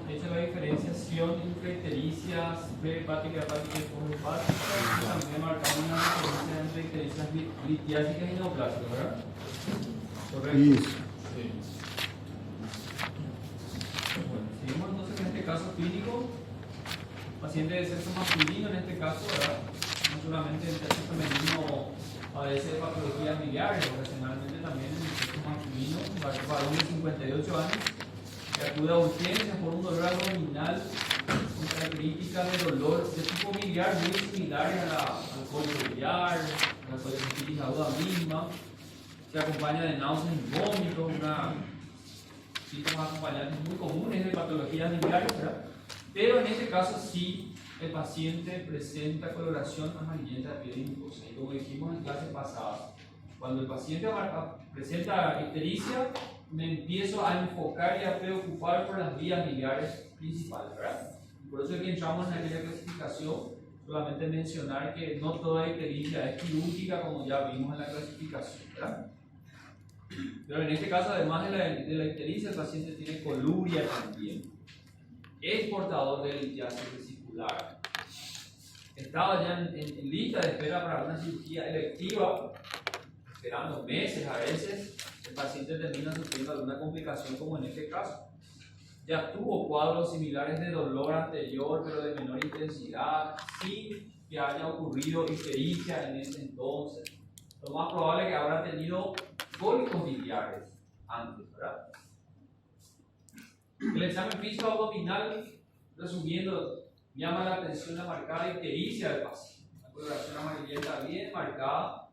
hecho la diferenciación entre ictericias prehepáticas, hepáticas y posthepáticas, y también marcamos una diferencia entre ictericias litiásicas y neoplásicas, ¿verdad? Correcto. Yes. Sí. Bueno, seguimos entonces en este caso clínico. Paciente de sexo masculino en este caso, ¿verdad? No solamente en el sexo femenino padece de patologías biliares, ocasionalmente también en el sexo masculino, varón de 58 años, que acude a urgencias por un dolor abdominal con características de dolor de tipo biliar muy similares al cólico biliar, a la colecistitis aguda misma, se acompaña de náuseas y vómitos, síntomas acompañantes muy comunes de patologías biliares, ¿verdad? Pero en este caso sí, el paciente presenta coloración amarillenta de piel y mucosa. Y como dijimos en clase pasada, cuando el paciente presenta ictericia, me empiezo a enfocar y a preocupar por las vías biliares principales, ¿verdad? Por eso es que entramos en aquella clasificación, solamente mencionar que no toda ictericia es quirúrgica, como ya vimos en la clasificación, ¿verdad? Pero en este caso, además de la ictericia, el paciente tiene coluria también. Es portador de litiasis vesicular. Estaba ya en lista de espera para una cirugía electiva, esperando meses a veces. El paciente termina sufriendo alguna complicación, como en este caso. Ya tuvo cuadros similares de dolor anterior, pero de menor intensidad, sin que haya ocurrido ictericia en ese entonces. Lo más probable es que habrá tenido cólicos biliares antes, ¿verdad? El examen físico abdominal, resumiendo, llama la atención la marcada ictericia del paciente. La coloración amarillenta bien marcada,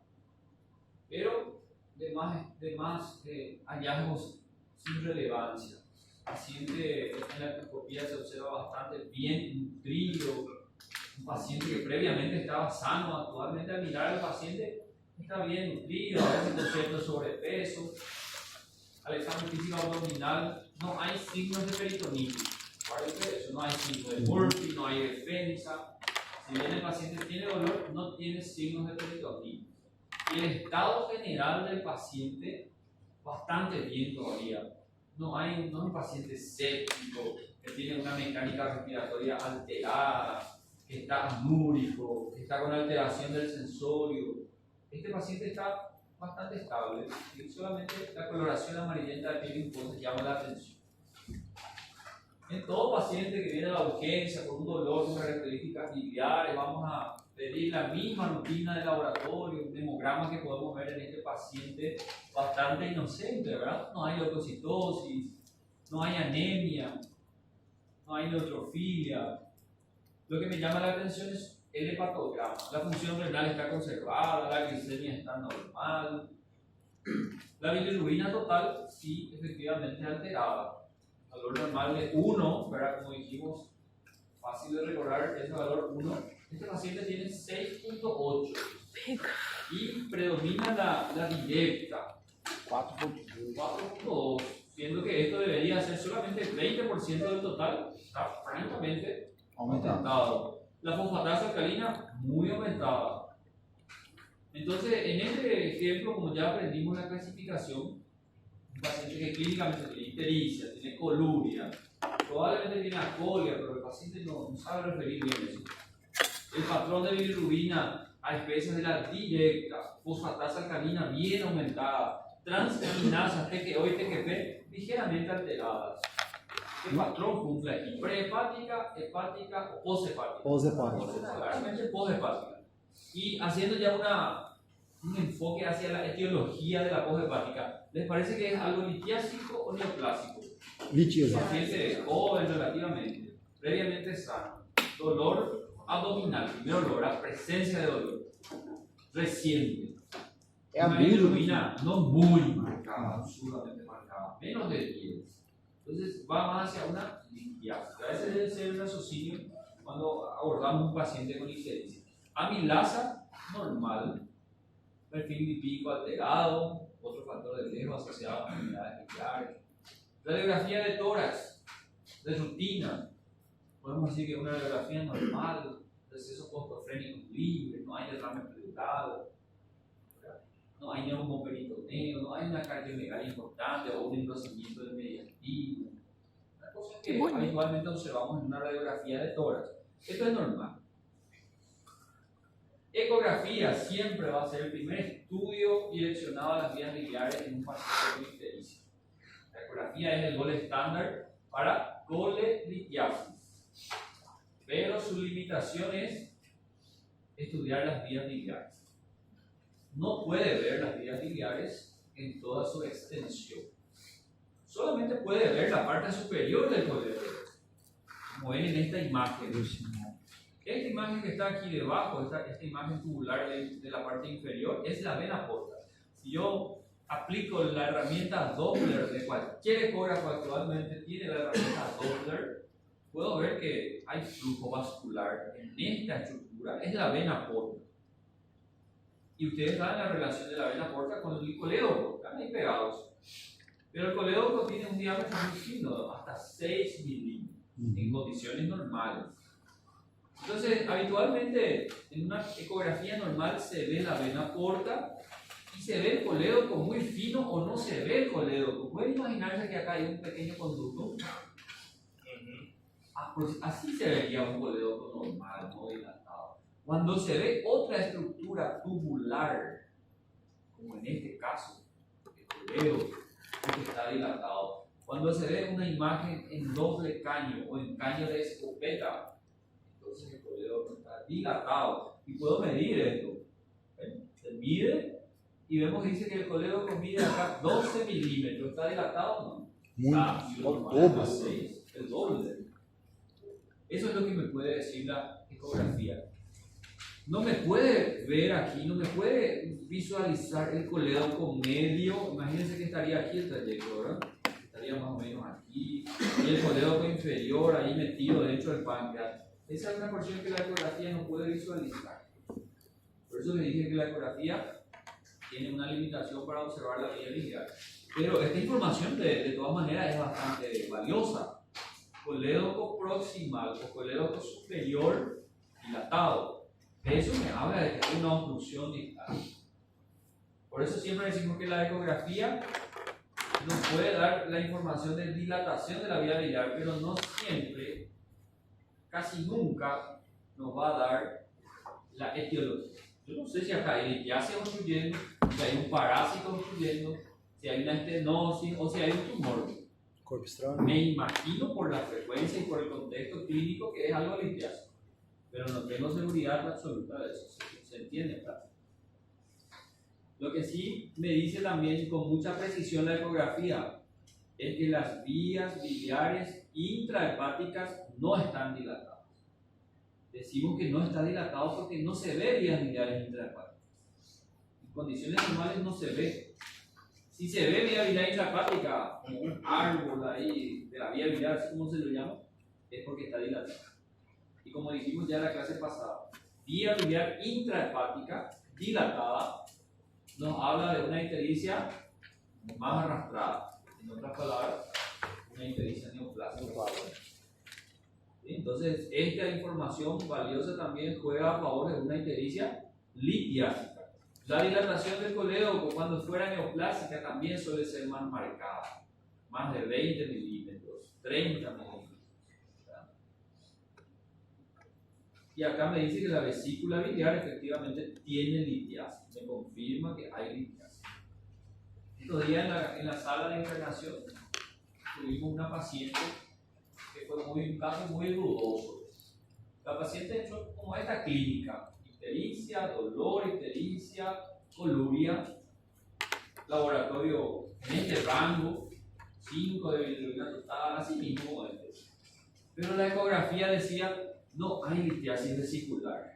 pero de más hallazgos sin relevancia. El paciente en la ecografía se observa bastante bien nutrido, un paciente que previamente estaba sano. Actualmente al mirar al paciente está bien nutrido, a veces con cierto sobrepeso. Al examen físico abdominal no hay signos de peritonitis. Parece eso, no hay signos de Murphy, no hay defensa. Si bien el paciente tiene dolor, no tiene signos de peritonitis. Y el estado general del paciente, bastante bien todavía. No es un paciente séptico, que tiene una mecánica respiratoria alterada, que está anúrico, que está con alteración del sensorio. Este paciente está bastante estable y solamente la coloración amarillenta de piel y mucosa llama la atención. En todo paciente que viene a la urgencia con un dolor con características biliares, vamos a pedir la misma rutina de laboratorio, un hemograma que podemos ver en este paciente bastante inocente, ¿verdad? No hay leucocitosis, no hay anemia, no hay neutrofilia. Lo que me llama la atención es el hepatograma. La función renal está conservada, la glicemia está normal. La bilirrubina total, sí, efectivamente alterada. Valor normal de 1, ¿verdad? Como dijimos, fácil de recordar ese valor 1. Este paciente tiene 6.8 y predomina la directa, 4.2, siendo que esto debería ser solamente el 20% del total. Está francamente aumentado. La fosfatasa alcalina muy aumentada. Entonces, en este ejemplo, como ya aprendimos la clasificación, un paciente que clínicamente tiene ictericia, tiene coluria, probablemente tiene acolia, pero el paciente no sabe referir bien eso. El patrón de bilirrubina a especies de la directa, fosfatasa alcalina bien aumentada, transaminasas TQO y TQP ligeramente alteradas. ¿Qué patrón cumple aquí? Prehepática, hepática o poshepática. Claramente poshepática. Y haciendo ya un enfoque hacia la etiología de la poshepática, ¿les parece que es algo litiásico o neoplásico? Lichioso. Paciente joven relativamente, previamente sano, dolor abdominal, primer dolor, la presencia de dolor, reciente. Una bilirrubina no muy marcada, absolutamente marcada, menos de 10. Entonces va más hacia una litiasis. A veces debe ser un raciocinio cuando abordamos un paciente con ictericia. Amilasa, normal. Perfil lipídico alterado, otro factor de riesgo asociado a enfermedades biliares. Radiografía de tórax, de rutina. Podemos decir que es una radiografía normal, receso postofrénico libre, no hay derrame pleural, no hay neumoperitoneo, no hay una cardiomegalia importante o un engrosamiento del mediastino. Una cosa que habitualmente observamos en una radiografía de tórax. Esto es normal. Ecografía siempre va a ser el primer estudio direccionado a las vías biliares en un paciente con ictericia. La ecografía es el gold estándar para colelitiasis, pero su limitación es estudiar las vías biliares. No puede ver las vías biliares en toda su extensión. Solamente puede ver la parte superior del coledoco, como ven en esta imagen. Esta imagen que está aquí debajo, esta imagen tubular de la parte inferior, es la vena porta. Si yo aplico la herramienta Doppler de cualquier ecógrafo actualmente tiene la herramienta Doppler, puedo ver que hay flujo vascular en esta estructura, es la vena porta. Y ustedes saben la relación de la vena porta con el colédoco, están ahí pegados. Pero el colédoco tiene un diámetro muy fino, hasta 6 milímetros, en condiciones normales. Entonces, habitualmente en una ecografía normal se ve la vena porta y se ve el colédoco muy fino o no se ve el colédoco. ¿Pueden imaginarse que acá hay un pequeño conducto? Pues así se vería un colédoco normal, no dilatado. Cuando se ve otra estructura tubular, como en este caso, el colédoco, que está dilatado. Cuando se ve una imagen en doble caño o en caño de escopeta, entonces el colédoco está dilatado. Y puedo medir esto. Se mide y vemos que dice que el colédoco mide acá 12 milímetros. ¿Está dilatado o no? El doble. Eso es lo que me puede decir la ecografía. No me puede ver aquí, no me puede visualizar el colédoco medio. Imagínense que estaría aquí el trayecto, ¿verdad? Estaría más o menos aquí. Y el colédoco inferior ahí metido dentro del páncreas. Esa es una porción que la ecografía no puede visualizar. Por eso les dije que la ecografía tiene una limitación para observar la vía biliar. Pero esta información de todas maneras es bastante valiosa. Colédoco proximal o colédoco superior dilatado. Eso me habla de que hay una obstrucción distal. Por eso siempre decimos que la ecografía nos puede dar la información de dilatación de la vía biliar, pero no siempre, casi nunca, nos va a dar la etiología. Yo no sé si acá hay litiasis obstruyendo, si hay un parásito obstruyendo, si hay una estenosis o si hay un tumor. Me imagino por la frecuencia y por el contexto clínico que es algo litiásico, pero no tengo seguridad absoluta de eso. ¿Se entiende, claro? Lo que sí me dice también con mucha precisión la ecografía es que las vías biliares intrahepáticas no están dilatadas. Decimos que no está dilatado porque no se ve vías biliares intrahepáticas. En condiciones normales no se ve. Si se ve vía biliar intrahepática, como un árbol ahí de la vía biliar, así como se lo llama, es porque está dilatada. Y como dijimos ya en la clase pasada, vía biliar intrahepática dilatada nos habla de una ictericia más arrastrada. En otras palabras, una ictericia neoplásica. Entonces, esta información valiosa también juega a favor de una ictericia litiásica. La dilatación del colédoco cuando fuera neoplásica también suele ser más marcada, más de 20 milímetros, 30 milímetros. ¿Verdad? Y acá me dice que la vesícula biliar efectivamente tiene litiasis, me confirma que hay litiasis. Estos días en la sala de internación tuvimos una paciente que fue un caso muy dudoso. La paciente entró como esta clínica. Ictericia, dolor, ictericia, coluria, laboratorio en este rango, 5 de bilirrubina total, así mismo como este. Pero la ecografía decía, no hay litiasis vesicular.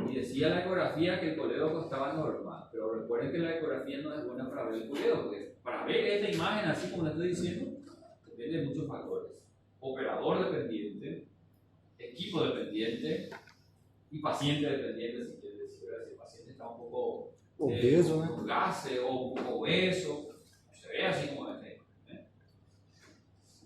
Y decía la ecografía que el colédoco estaba normal, pero recuerden que la ecografía no es buena para ver el colédoco, porque para ver esta imagen, así como le estoy diciendo, depende de muchos factores. Operador dependiente, equipo dependiente, y paciente dependiente, si quiere decir, si el paciente está un poco obeso, con gases o un poco obeso, se ve así como este.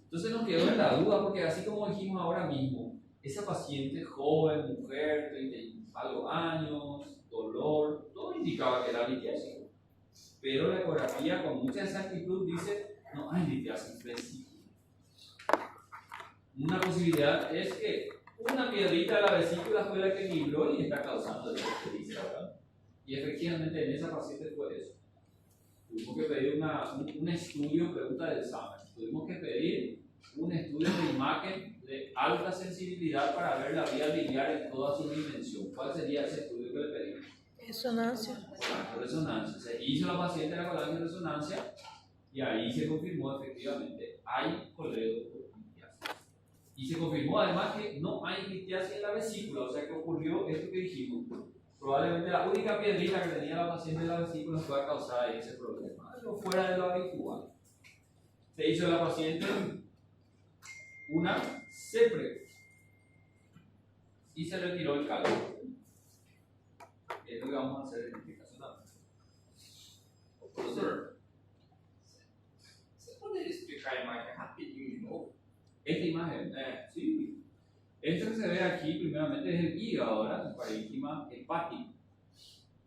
Entonces nos quedó en la duda, porque así como dijimos ahora mismo, esa paciente joven, mujer, 30 y algo años, dolor, todo indicaba que era litiasis. Pero la ecografía con mucha exactitud dice, no hay litiasis vesicular. Una posibilidad es que una piedrita de la vesícula fue la que equilibró y está causando el ictericia, ¿verdad? Y efectivamente en esa paciente fue eso. Tuvimos que pedir un estudio, pregunta del examen. Tuvimos que pedir un estudio de imagen de alta sensibilidad para ver la vía biliar en toda su dimensión. ¿Cuál sería ese estudio que le pedimos? Resonancia. Resonancia. Se hizo la paciente la colágeno de resonancia y ahí se confirmó efectivamente hay coledo por quitiasis. Y se confirmó además que no hay quitiasis en la vesícula, o sea que ocurrió esto que dijimos. Probablemente la única piedrita que tenía la paciente en la vesícula fue a causar ese problema, algo fuera de lo habitual. Se hizo la paciente una CEPRE y se retiró el cálculo. Es lo que vamos a hacer en este caso también. Profesor, ¿se puede explicar la imagen rapidinho, no? Esta imagen, sí. Esto que se ve aquí, primeramente, es el hígado, ¿verdad? El parénquima hepático.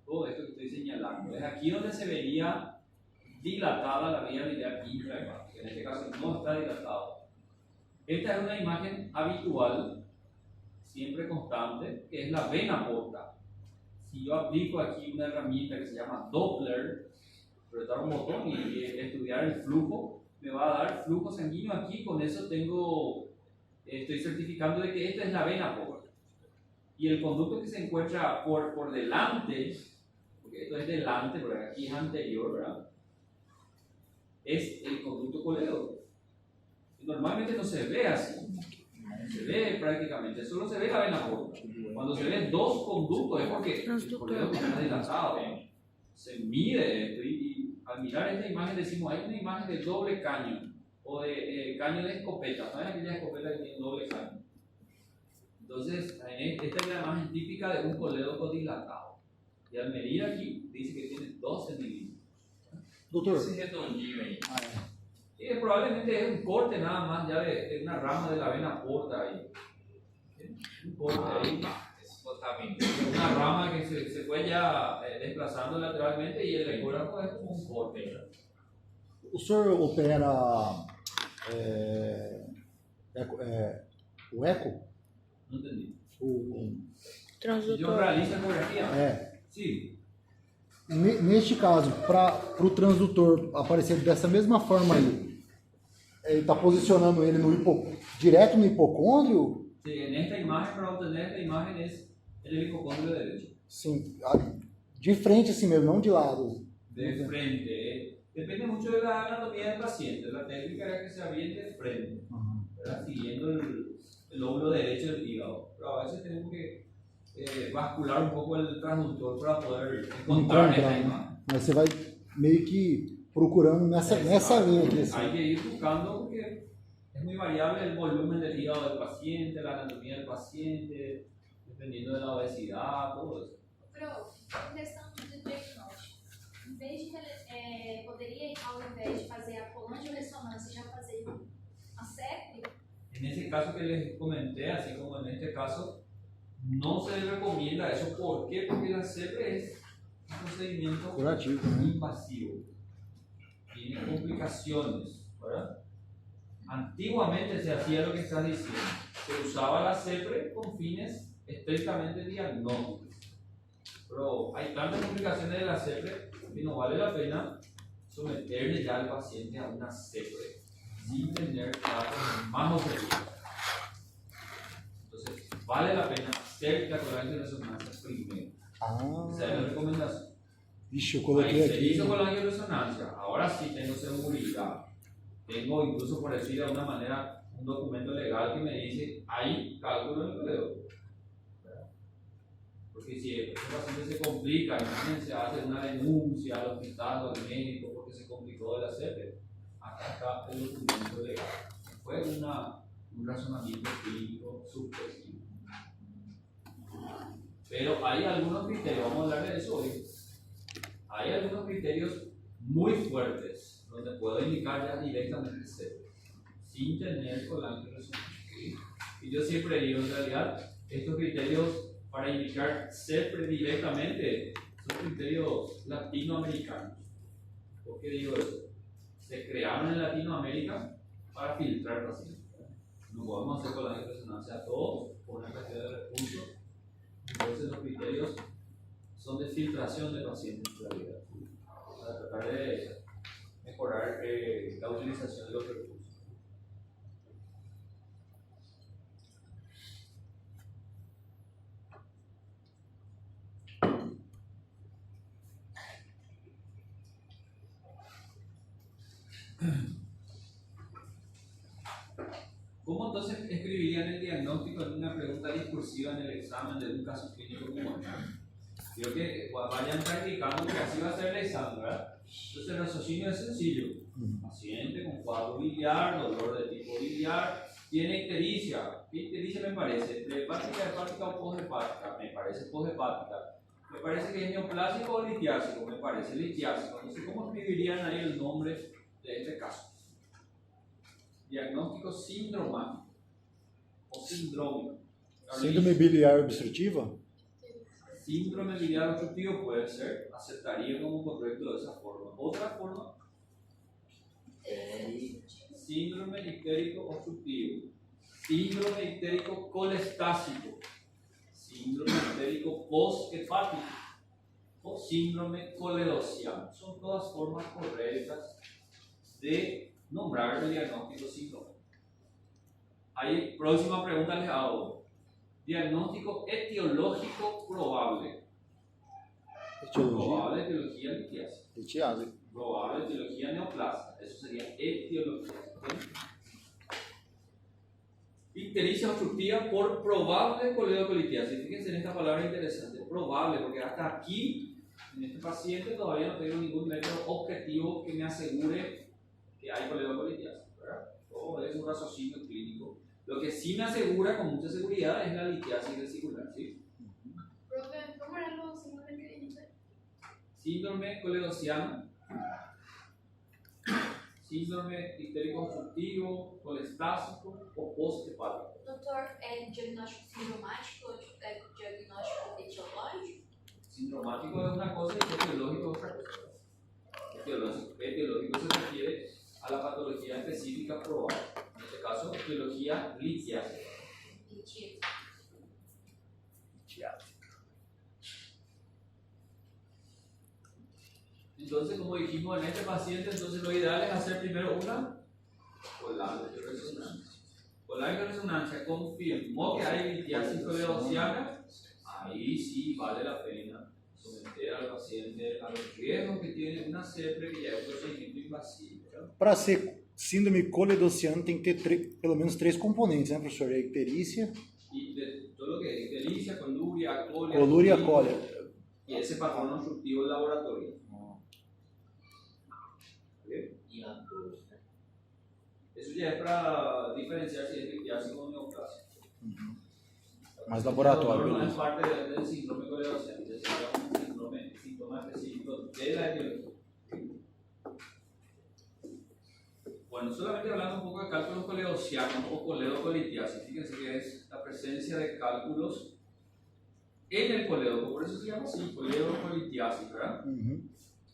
Todo esto que estoy señalando. Es aquí donde se vería dilatada la vía biliar intrahepática. En este caso no está dilatado. Esta es una imagen habitual, siempre constante, que es la vena porta. Si yo aplico aquí una herramienta que se llama Doppler, apretar un botón y estudiar el flujo, me va a dar flujo sanguíneo aquí. Con eso estoy certificando de que esta es la vena porta. Y el conducto que se encuentra por delante, porque esto es delante, porque aquí es anterior, ¿verdad? Es el conducto colédoco. Normalmente no se ve así, no se ve prácticamente, solo se ve la vena porta. Cuando se ven dos conductos es porque el colédoco está dilatado. Se mide esto y al mirar esta imagen decimos, hay una imagen de doble caño o de caño de escopeta. ¿Saben aquellas escopetas que tienen doble caño? Entonces, esta es la imagen típica de un colédoco dilatado. Y al medir aquí, dice que tiene 12 milímetros. Doutor, Ese redondinho ahí. Probablemente es un corte nada más ya de una rama de la vena porta ahí. Un corte ahí. Una rama que se fue ya desplazando lateralmente y el ecógrafo es como un corte. o senhor opera o eco? No entendí. O, Yo Transdutor. realizo ecografía. é. Sí. Neste caso, para o transdutor aparecer dessa mesma forma aí, ele está posicionando ele direto no hipocôndrio? Sí, en esta imagen, para obtener esta imagen es en el hipocondrio derecho. Sim, de frente assim mesmo, não de lado. De frente. Depende mucho de la anatomía del paciente. La técnica es que se aviente de frente, ¿verdad? Siguiendo el lóbulo derecho del hígado. Pero a veces tenemos que bascular un poco el transductor para poder encontrar esta imagen. Mas você vai meio que procurando nessa linha aqui. Assim. Hay que ir buscando porque es muy variable el volumen del hígado del paciente, la anatomía del paciente, dependiendo de la obesidad, todo eso. Pro, em questão de diagnóstico, em vez de poderia, ao invés de fazer a colangio-ressonância, já fazer a CEP? En ese caso que les comenté, así como en este caso, no se les recomienda eso. ¿Por qué? Porque la CEPRE es un procedimiento Curativo, né? invasivo. Tiene complicaciones, ¿verdad? Antiguamente se hacía lo que estás diciendo. Se usaba la CEPRE con fines estrictamente diagnósticos. Pero hay tantas complicaciones de la CEPRE que no vale la pena someterle ya al paciente a una CEPRE sin tener datos más objetivos. Entonces, vale la pena hacer la colágeno de resonancia primero. Esa es la recomendación. Vixe, eu Ahí coloquei se aqui. hizo colágeno de resonancia. Ahora sí tengo seguridad. Tengo incluso, por decir de alguna manera, un documento legal que me dice hay cálculo en el colédoco. Porque si el paciente se complica, imagínense, hace una denuncia al hospital o al médico porque se complicó de la CEPRE, acá está el documento legal. Fue un razonamiento clínico subjetivo. Pero hay algunos criterios, vamos a hablar de eso hoy. Hay algunos criterios muy fuertes donde puedo indicar ya directamente CEPRE, sin tener colágeno resonancia. Y yo siempre digo, en realidad, estos criterios para indicar CEPRE directamente son criterios latinoamericanos. ¿Por qué digo eso? Se crearon en Latinoamérica para filtrar pacientes. No podemos hacer con la resonancia todos por una cuestión de recursos. Entonces los criterios son de filtración de pacientes en realidad, para tratar de mejorar la utilización de los recursos. ¿Cómo entonces escribirían el diagnóstico en una pregunta discursiva en el examen de un caso clínico como este? Quiero que vayan practicando, que así va a ser el examen, ¿verdad? Entonces el raciocinio es sencillo. Paciente con cuadro biliar, dolor de tipo biliar, tiene ictericia. ¿Qué ictericia me parece? ¿Prehepática, hepática o poshepática? Me parece poshepática. Me parece que es neoplásico o litiásico, me parece litiásico. Entonces, ¿cómo escribirían ahí el nombre de este caso? Diagnóstico sindromático o sindrómico. Síndrome biliar obstrutiva? Síndrome biliar obstructivo puede ser, aceptaría como correcto de esa forma. Otra forma, síndrome ictérico obstructivo, síndrome ictérico colestásico, síndrome ictérico post-hepático o síndrome coledociano. Son todas formas correctas de nombrar el diagnóstico síndrome. Ahí, próxima pregunta les hago. Diagnóstico etiológico probable. Probable etiología litiásica. Litiase. Probable etiología neoplásica. Eso sería etiología. Ictericia obstructiva por probable coledocolitiasis. Fíjense en esta palabra interesante. Probable, porque hasta aquí, en este paciente, todavía no tengo ningún método objetivo que me asegure que hay coledocolitiasis, ¿verdad? Todo es un raciocinio clínico. Lo que sí me asegura con mucha seguridad es la litiasis vesicular, ¿sí? Profe, ¿cómo eran los síndromes que dijiste? Síndrome coledociano, síndrome ictérico obstructivo, colestásico o post-hepático. Doutor, é diagnóstico sindromático ou é diagnóstico etiológico? Sindromático es una cosa y etiológico es otra cosa. Etiológico se refiere a la patología específica probable. En este caso, etiología litiásica. Entonces, como dijimos en este paciente, entonces lo ideal es hacer primero una colagio de resonancia. Colagio de resonancia confirmó que hay litiasis coledociana. Ahí sí vale la pena someter al paciente a los riesgos que tiene una CEPRE, que ya es un procedimiento invasivo, ¿verdad? Para ser síndrome coledociana tem que ter pelo menos 3 componentes, né, professor? É icterícia, Y de todo lo que es ictericia, coluria, colúria, cólera. y ese patrón obstructivo del laboratorio. ¿Bien? Eso ya es para diferenciar si es litiásico o neoplásico. Mais laboratório, No es beleza. parte del síndrome coledociano, es un síntoma específico de la etiología. Bueno, solamente hablando un poco de cálculos coledocianos o coledocolitiasis, fíjense que es la presencia de cálculos en el colédoco, por eso se llama así, coledocolitiasis, ¿verdad?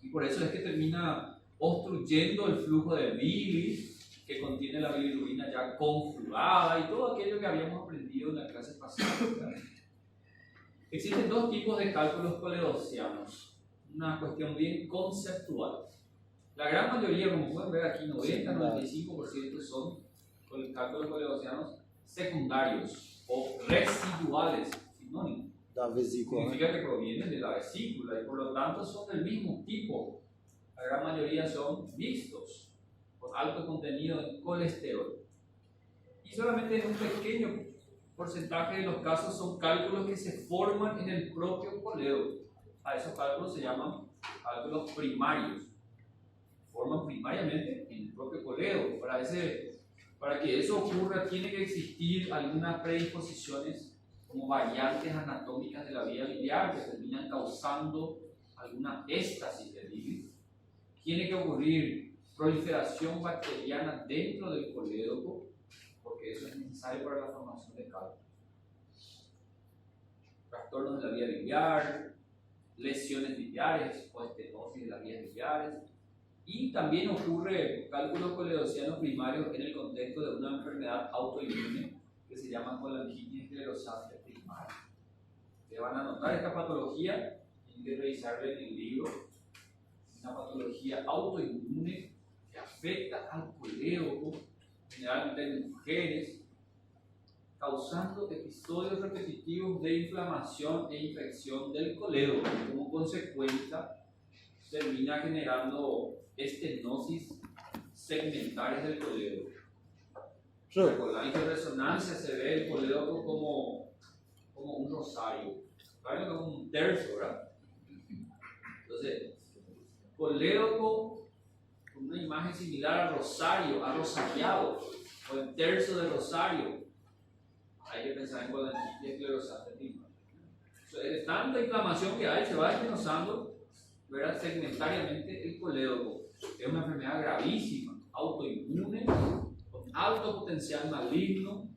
Y por eso es que termina obstruyendo el flujo de bilis que contiene la bilirrubina ya conflugada y todo aquello que habíamos aprendido en la clase pasada, ¿verdad? Existen dos tipos de cálculos coledocianos, una cuestión bien conceptual. La gran mayoría, como pueden ver aquí, 90-95% son cálculos coledocianos secundarios o residuales, sinónimo. Da vesícula, né? Significa que provienen de la vesícula y por lo tanto son del mismo tipo. La gran mayoría son mixtos, con alto contenido en colesterol. Y solamente en un pequeño porcentaje de los casos son cálculos que se forman en el propio colédoco. A esos cálculos se llaman cálculos primarios. Forman primariamente en el propio colédoco. Para que eso ocurra, tiene que existir algunas predisposiciones como variantes anatómicas de la vía biliar que terminan causando alguna éstasis de bilis. Tiene que ocurrir proliferación bacteriana dentro del colédoco, porque eso es necesario para la formación de cálculos. Trastornos de la vía biliar, lesiones biliares o estenosis de las vías biliares, Y también ocurre cálculos coledocianos primarios en el contexto de una enfermedad autoinmune que se llama colangitis esclerosante primaria. Ustedes van a notar esta patología, tienen que revisarla en el libro. Una patología autoinmune que afecta al colédoco, generalmente en mujeres, causando episodios repetitivos de inflamación e infección del colédoco. Como consecuencia, termina generando estenosis segmentarias del colédoco. Con la resonancia se ve el colédoco como un rosario, como un tercio, ¿verdad? Entonces, colédoco con una imagen similar al rosario, a rosariado, o el tercio de rosario. Hay que pensar en colangitis esclerosante primaria. De tanta inflamación que hay, se va desmenuzando, ¿verdad?, segmentariamente el colédoco. Es una enfermedad gravísima, autoinmune, con alto potencial maligno.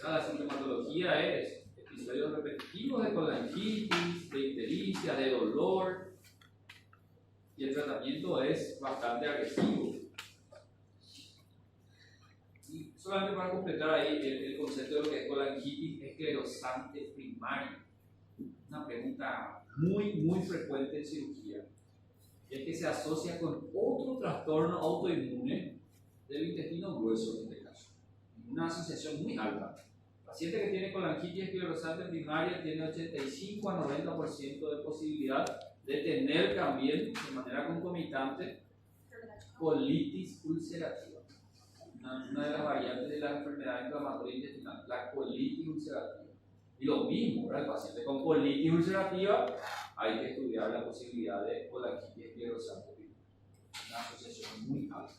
La sintomatología es episodios repetitivos de colangitis, de ictericia, de dolor, y el tratamiento es bastante agresivo. Y solamente para completar ahí el concepto de lo que es colangitis esclerosante primaria, una pregunta muy frecuente en cirugía, es que se asocia con otro trastorno autoinmune del intestino grueso en este caso, una asociación muy alta. El paciente que tiene colangitis esclerosante primaria tiene 85 a 90% de posibilidad de tener también de manera concomitante colitis ulcerativa, una de las variantes de la enfermedad inflamatoria intestinal, la colitis ulcerativa. Y lo mismo, ¿verdad? El paciente con colitis ulcerativa hay que estudiar la posibilidad de colangitis esclerosante primaria, una asociación muy alta,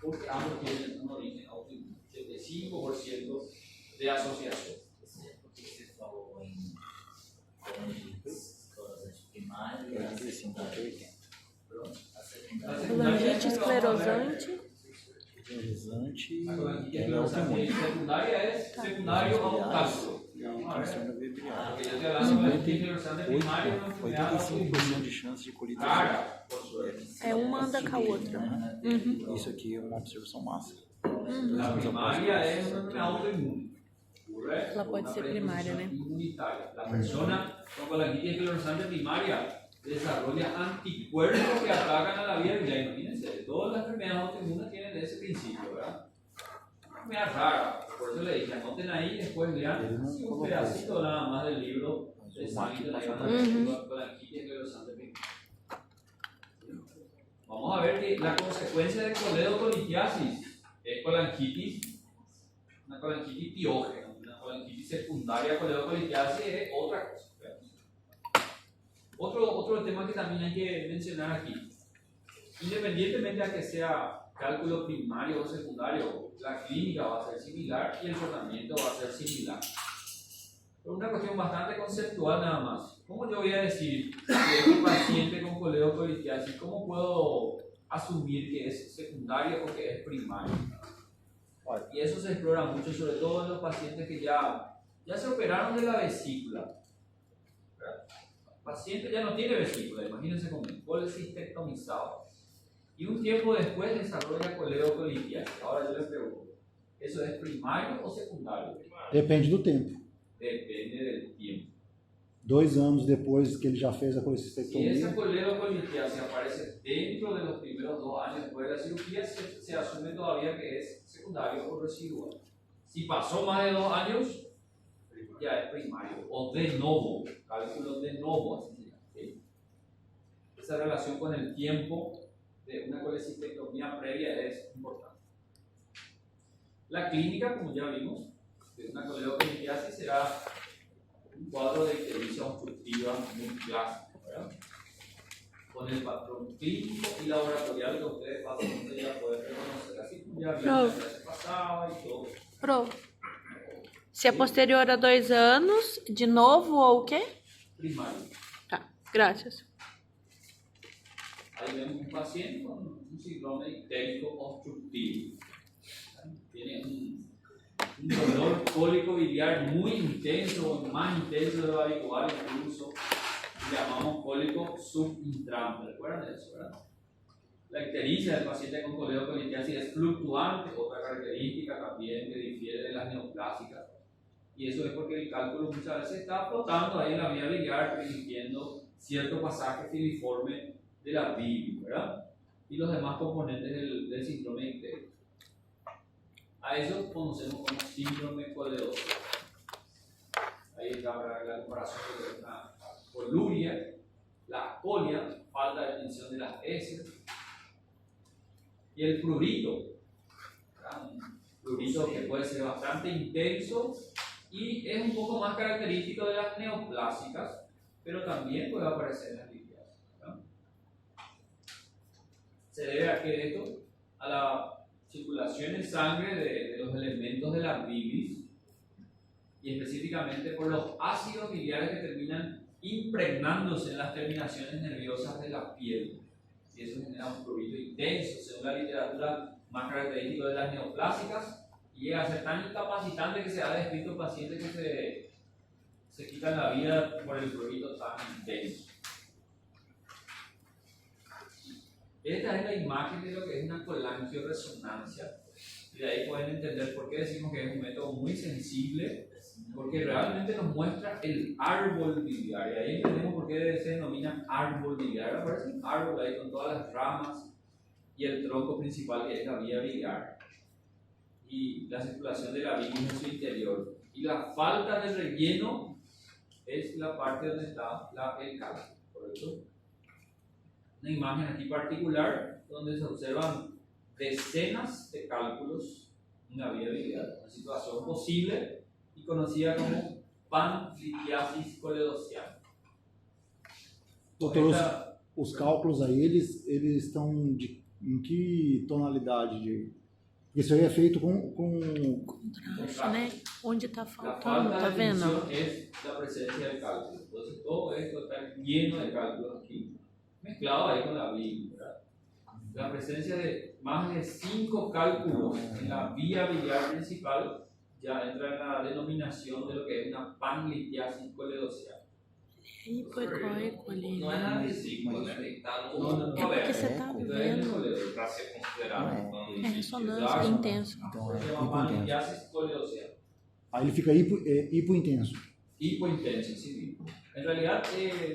porque ambos tienen un origen autoinmune, 75% de asociación. Colangitis esclerosante. A colangitis esclerosante secundária é secundário ao cálculo. Porque eu tenho lá no colangitis esclerosante primária é uma enfermedade autoimune. de chance de colite. Rara, por sorte. É uma anda com a outra. Uhum. Isso aqui é uma observação massa. La primaria es una enfermedad autoinmune. La puede ser primaria, ¿no? Inmunitaria. La persona con colangitis esclerosante primaria desarrolla anticuerpos que atacan a la vía biliar. Imagínense, todas las enfermedades autoinmunes tienen ese principio, ¿verdad? Una enfermedad rara, por eso le dije, anoten ahí, después lean un pedacito nada más del libro de Sánchez, la colangitis esclerosante primaria. Vamos a ver que la consecuencia de coledocolitiasis es colangitis, una colangitis piógena, una colangitis secundaria a coledocolitiasis es otra cosa. Otro tema que también hay que mencionar aquí, independientemente de que sea cálculo primario o secundario, la clínica va a ser similar y el tratamiento va a ser similar. Pero una cuestión bastante conceptual nada más. ¿Cómo yo voy a decir que es un paciente con coledocolitiasis? ¿Cómo puedo asumir que es secundario o que es primario? Y eso se explora mucho, sobre todo en los pacientes que ya se operaron de la vesícula. El paciente ya no tiene vesícula, imagínense con un colecistectomizado. Y un tiempo después desarrolla coledocolitiasis. Ahora yo les pregunto, ¿eso es primario o secundario? Depende do tempo. Depende del tiempo. 2 anos depois que ele já fez a Si colecistectomia, esa coledocolitiasis aparece dentro de los primeros 2 años después de la cirugía, se asume todavía que es secundario o residual. Si pasó más de 2 años, ya es primario o de novo, cálculo de novo, así se llama. ¿Sí? Esa relación con el tiempo de una colecistectomía previa es importante. La clínica, como ya vimos, de una coledocolitiasis será un cuadro de ictericia obstructiva muy clásico, ¿verdad? Con el patrón clínico y laboratorial que ustedes fácilmente ya pueden reconocer, así como ya vieron la clase pasada y todo. Pro. Se é posterior a 2 anos, de novo ou o quê? Primario. Tá, graças. Ahí vemos un paciente con un síndrome ictérico obstructivo. Tiene un dolor cólico biliar muy intenso, más intenso de lo habitual, incluso llamamos cólico subintrante. ¿Recuerdan de eso, verdad? La ictericia del paciente con coledocolitiasis es fluctuante, otra característica también que difiere de las neoplásicas. Y eso es porque el cálculo muchas veces está flotando ahí en la vía biliar, permitiendo cierto pasaje filiforme de la bilis, ¿verdad? Y los demás componentes del síndrome ictérico. A eso conocemos como síndrome coledócico. Ahí está la comparación de una coluria, la ascolia, falta de tensión de las heces, y el prurito, ¿verdad? Un prurito que puede ser bastante intenso y es un poco más característico de las neoplásicas, pero también puede aparecer en las litiasis, ¿verdad? Se debe a que esto a la circulación en sangre de los elementos de la bilis y específicamente por los ácidos biliares que terminan impregnándose en las terminaciones nerviosas de la piel. Y eso genera un prurito intenso, según la literatura, más característico de las neoplásicas, y llega a ser tan incapacitante que se ha descrito pacientes que se quitan la vida por el prurito tan intenso. Esta es la imagen de lo que es una colangioresonancia, y de ahí pueden entender por qué decimos que es un método muy sensible, porque realmente nos muestra el árbol biliar, y ahí entendemos por qué se denomina árbol biliar. Aparece un árbol ahí con todas las ramas y el tronco principal que es la vía biliar y la circulación de la bilis en su interior. Y la falta de relleno es la parte donde está el cálculo, ¿correcto? Una imagen aquí particular donde se observan decenas de cálculos en la vía biliar, una situación posible y conocida como panlitiasis coledociana. Doutor, os cálculos aí, eles estão em que tonalidade de... Isso aí é feito com Contraste, né? Onde tá La faltando, falta tá de vendo? tensión es la presencia del cálculo. Entonces todo esto está lleno de cálculos aquí, mezclado ahí con la bilis, ¿verdad? La presencia de más de 5 cálculos en la vía biliar principal ya entra en la denominación de lo que es una panlitiasis coledociana. Hipoecoico ali. Não é nada vesícula, né? Tem que estar Não, não, no É porque você tá Então é vendo. coledociana. para ser considerado É ressonância Exato. intensa. Então, Se llama hipointenso. panlitiasis coledociana. Aí ele fica hipointenso. Hipointenso, sí. En realidad,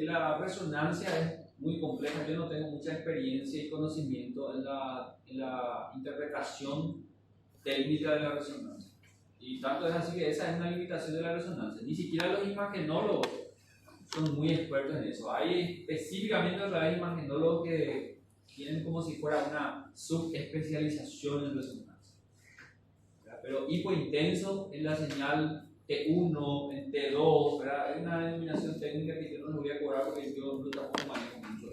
la resonancia es muy compleja. Yo no tengo mucha experiencia y conocimiento en la interpretación técnica de la resonancia. Y tanto es así que esa es una limitación de la resonancia. Ni siquiera los imagenólogos son muy expertos en eso. Hay específicamente otra vez imagenólogos que tienen como si fuera una subespecialización en resonancia. ¿Verdad? Pero hipointenso es la señal T1, en T2, ¿verdad? Es una denominación técnica que yo no les voy a cobrar porque yo tampoco manejo mucho.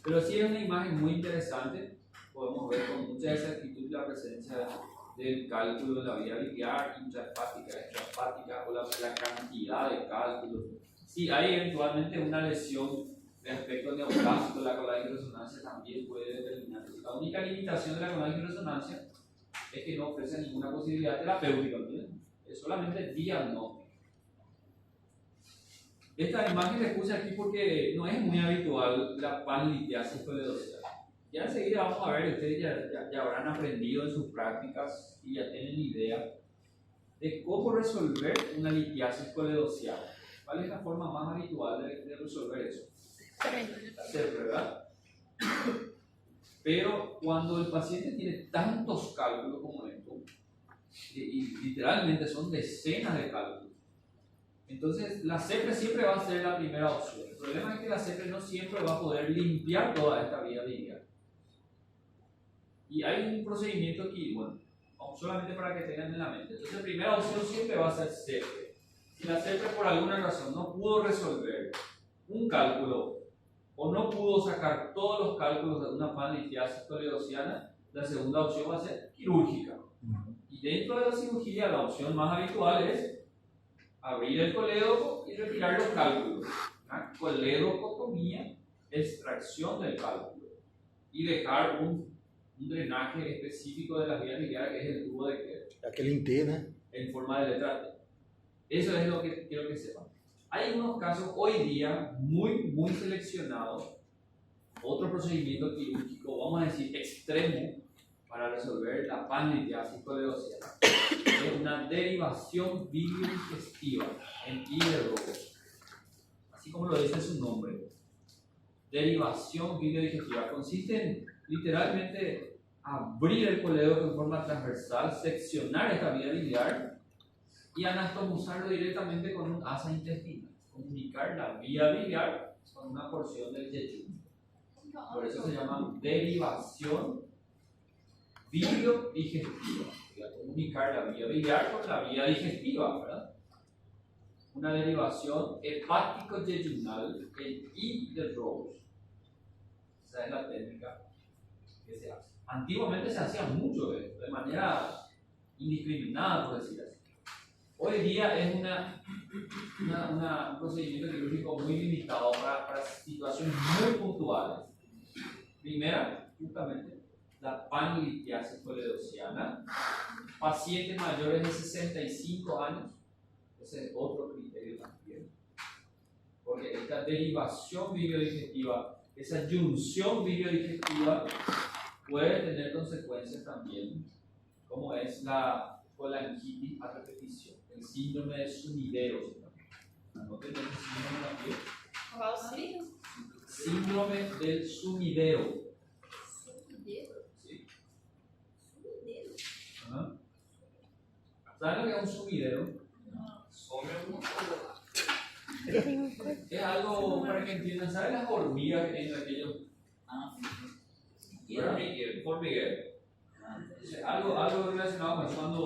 Pero sí es una imagen muy interesante. Podemos ver con mucha exactitud la presencia del cálculo de la vía biliar, intrahepática, extrahepática, o la cantidad de cálculos. Si hay eventualmente una lesión de aspecto neoplásico, la colangioresonancia también puede determinar eso. La única limitación de la colangioresonancia es que no ofrece ninguna posibilidad terapéutica, ¿entiendes? Es solamente diagnóstico. Esta imagen les puse aquí porque no es muy habitual la panlitiasis coledociana. Ya enseguida vamos a ver, ustedes ya habrán aprendido en sus prácticas y ya tienen idea de cómo resolver una litiasis coledociana. ¿Cuál es la forma más habitual de resolver eso? Hacer, ¿verdad? Pero cuando el paciente tiene tantos cálculos como esto, y literalmente son decenas de cálculos, entonces la CEPRE siempre va a ser la primera opción. El problema es que la CEPRE no siempre va a poder limpiar toda esta vía biliar. Y hay un procedimiento aquí, bueno, solamente para que tengan en la mente. Entonces, la primera opción siempre va a ser CEPRE. Si la CEPRE por alguna razón no pudo resolver un cálculo o no pudo sacar todos los cálculos de una panlitiasis coledociana, la segunda opción va a ser quirúrgica. Y dentro de la cirugía, la opción más habitual es abrir el colédoco y retirar los cálculos. Una coledocotomía, extracción del cálculo y dejar un drenaje específico de las vías biliares, que es el tubo de Kerr, Aquele em T, né? en forma de letra T. Eso es lo que quiero que sepan. Hay unos casos hoy día muy seleccionados otro procedimiento quirúrgico, vamos a decir, extremo para resolver la panlitiasis coledociana es una derivación biliodigestiva en hidrox, así como lo dice su nombre. Derivación biliodigestiva consiste en literalmente abrir el colédoco en forma transversal, seccionar esta vía biliar y anastomosarlo directamente con un asa intestinal, comunicar la vía biliar con una porción del yeyuno. Por eso se llama derivación biliodigestiva. Voy a comunicar la vía biliar con la vía digestiva, ¿verdad? Una derivación hepático-yeyunal en hidrox. Esa es la técnica que se hace. Antiguamente se hacía mucho esto, de manera indiscriminada, por decir así. Hoy día es un procedimiento quirúrgico muy limitado para situaciones muy puntuales. Primera, justamente, la panlitiasis coledociana. Pacientes mayores de 65 años, ese es otro criterio también. Porque esta derivación biliodigestiva, esa junción biliodigestiva, puede tener consecuencias también, como es la colangitis a repetición, el síndrome de sumidero. Anoten el síndrome también. Qual seria? Síndrome del sumidero. ¿Sí? Ajá. ¿Saben lo que es un sumidero? Es algo para que entiendan. ¿Saben las hormigas que tienen aquellos? Hormiguero. Algo relacionado con eso, cuando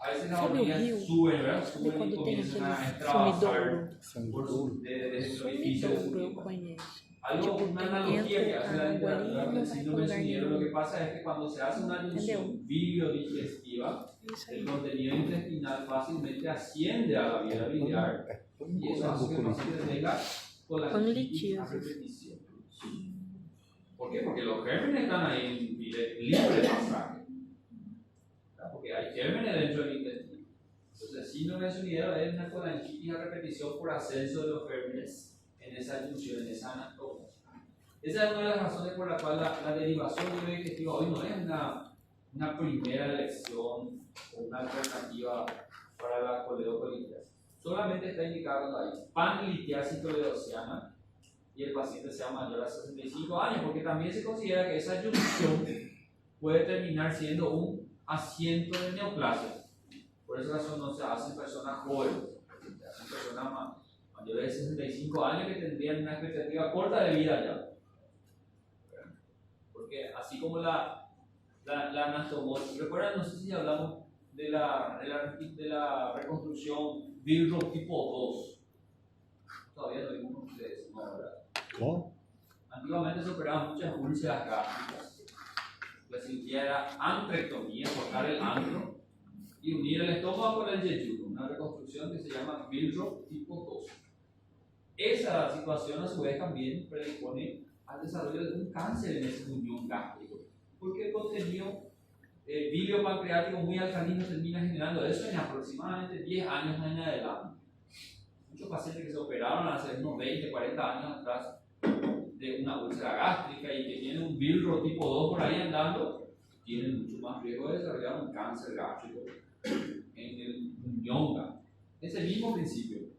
a veces las hormigas suben, ¿verdad? Suben y Quando tem comienzan a aquele extravasar sumidouro. por su orificio de su Sumidouro eu pico. conheço. Algo, una analogía que hace la Entra a literatura água con el ali, síndrome del não vai sumidero, pra lo lugar que pasa es que cuando se hace una junción biliodigestiva, Isso el aí. contenido intestinal fácilmente asciende a la vía biliar y eso hace que el paciente tenga colangitis a repetición. ¿Por qué? Porque los gérmenes están ahí en libre pasaje. Porque hay gérmenes dentro del intestino. Entonces, el síndrome de sumidero es una colangitis a repetición por ascenso de los gérmenes en esa junción, en esa anatomía. Esa es una de las razones por la cual la derivación biliodigestiva hoy no es una primera elección o una alternativa para la coledocolitiasis. Solamente está indicado cuando hay panlitiasis coledociana y el paciente sea mayor a 65 años, porque también se considera que esa junción puede terminar siendo un asiento de neoplasia. Por esa razón no se hace en personas jóvenes, se hacen personas mayores de 65 años que tendrían una expectativa corta de vida ya. Porque así como la anastomosis, recuerdan, no sé si hablamos de la reconstrucción Billroth tipo 2. Todavía no vimos ustedes, ¿no? ¿Verdad? ¿Cómo? Antiguamente se operaban muchas úlceras gástricas. La cirugía era antrectomía, cortar el antro y unir el estómago con el yeyuno, una reconstrucción que se llama Billroth tipo 2. Esa situación a su vez también predispone al desarrollo de un cáncer en ese muñón gástrico, porque el contenido biliopancreático muy alcalino termina generando eso en aproximadamente 10 años en adelante. Muchos pacientes que se operaron hace unos 20, 40 años atrás de una úlcera gástrica y que tienen un Billroth tipo 2 por ahí andando, tienen mucho más riesgo de desarrollar un cáncer gástrico en el muñón gástrico. Es el mismo principio.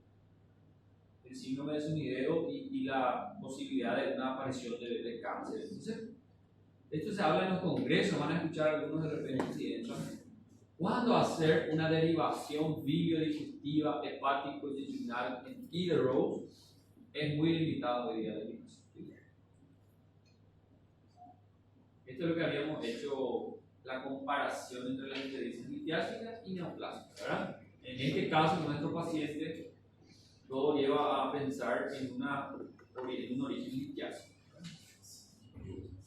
El síndrome de sumidero y la posibilidad de una aparición de cáncer. Entonces, esto se habla en los congresos, van a escuchar algunos de repente si entran. ¿Cuándo hacer una derivación biliodigestiva hepático-yeyunal en hidrox? Es muy limitado hoy día la indicación. Esto es lo que habíamos hecho, la comparación entre las ictericia litiásicas y neoplásicas, ¿verdad? En este caso, nuestro paciente todo lleva a pensar en un origen litiásico.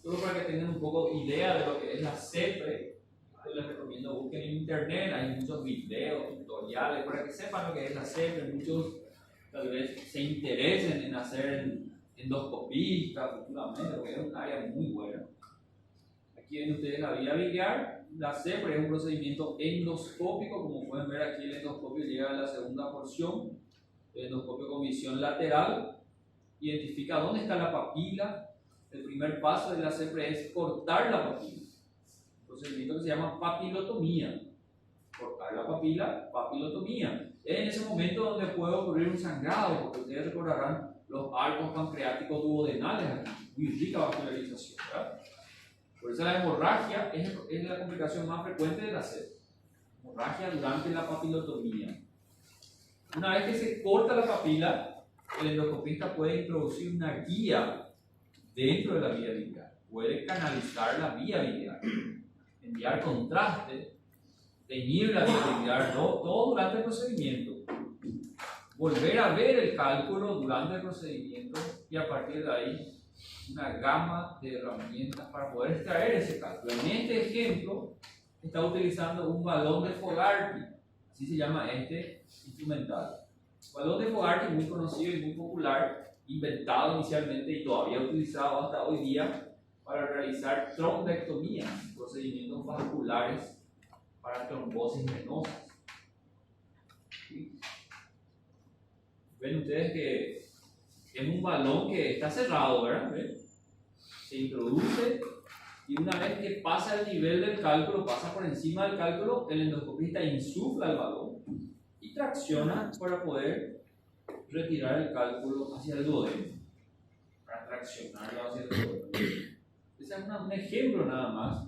Solo para que tengan un poco idea de lo que es la CEPRE, yo les recomiendo busquen en internet, hay muchos videos, tutoriales, para que sepan lo que es la CEPRE. Muchos tal vez se interesen en hacer endoscopista futuramente, porque es un área muy buena. Aquí ven ustedes la vía biliar. La CEPRE es un procedimiento endoscópico, como pueden ver aquí el endoscopio llega a la segunda porción, el endoscopio con visión lateral, identifica dónde está la papila. El primer paso de la CEPRE es cortar la papila. Un procedimiento que se llama papilotomía. Cortar la papila, papilotomía. Es en ese momento donde puede ocurrir un sangrado, porque ustedes recordarán los arcos pancreáticos duodenales aquí. Muy rica vascularización, ¿verdad? Por eso la hemorragia es la complicación más frecuente de la CEPRE. Hemorragia durante la papilotomía. Una vez que se corta la papila, el endoscopista puede introducir una guía dentro de la vía biliar. Puede canalizar la vía biliar, enviar contraste, teñir la vía biliar, todo durante el procedimiento. Volver a ver el cálculo durante el procedimiento y a partir de ahí una gama de herramientas para poder extraer ese cálculo. En este ejemplo está utilizando un balón de Fogarty, así se llama este instrumental. Balón de Fogarty muy conocido y muy popular, inventado inicialmente y todavía utilizado hasta hoy día para realizar trombectomías, procedimientos vasculares para trombosis venosas. ¿Sí? Ven ustedes que es un balón que está cerrado, ¿verdad? ¿Ven? Se introduce y una vez que pasa el nivel del cálculo, pasa por encima del cálculo, el endoscopista insufla el balón y tracciona para poder retirar el cálculo hacia el duodeno, para traccionarlo hacia el duodeno. Ese es un ejemplo nada más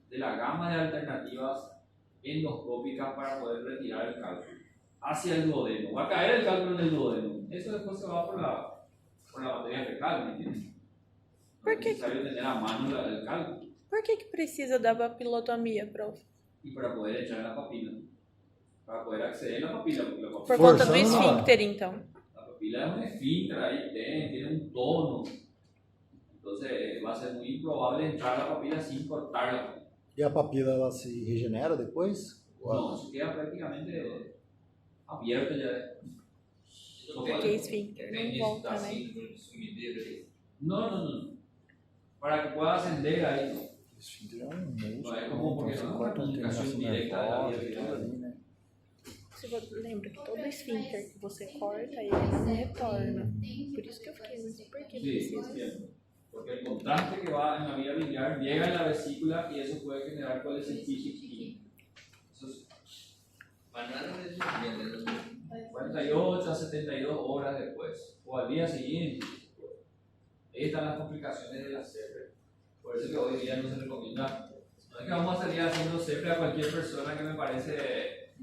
de la gama de alternativas endoscópicas para poder retirar el cálculo hacia el duodeno. Va a caer el cálculo en el duodeno. Eso después se va por la materia fecal, ¿me entiendes? No es necesario tener a mano el cálculo. Por que precisa da papilotomia, prof? Y para poder echar la papila, para poder acceder a la papila, porque la Por papila, conta do Forçando, esfíncter, então. la papila es un esfínter, ahí tiene un tono. Entonces va a ser muy improbable entrar la papila sin cortar la papila. E a papila ela se regenera depois? No, eso queda prácticamente abierto ya. Porque esfíncter não volta, né? No. Para que pueda ascender ahí, ¿no? O esfíncter é um Não é músculo, comum, porque então não você é corta a comunicação terminação direta da nervosa, via tudo biliar. ali, né? Você lembra que todo esfíncter que você corta, ele não retorna. Por isso que eu fiquei, mas por que Sí, precisa? entiendo. Porque el contraste que va en la vía biliar llega en la vesícula y eso puede generar colecistitis química. Eso es 48 a 72 horas después, o al día siguiente. Ahí están las complicaciones de la CEPRE. Por eso que hoy día no se recomienda. No es que vamos a salir haciendo CEPRE a cualquier persona que me parece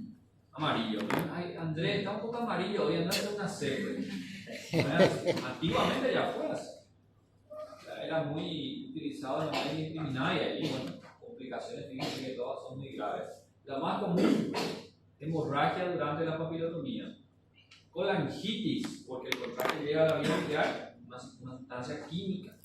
amarillo. Ay, Andrés, está un poco amarillo, hoy anda a hacer una CEPRE. Antiguamente ya fue así. Era muy utilizado en la medicina criminal y ahí, bueno, complicaciones, fíjense que todas son muy graves. La más común, hemorragia durante la papilotomía. Colangitis, porque el contraste llega a la vía biliar, una sustancia química.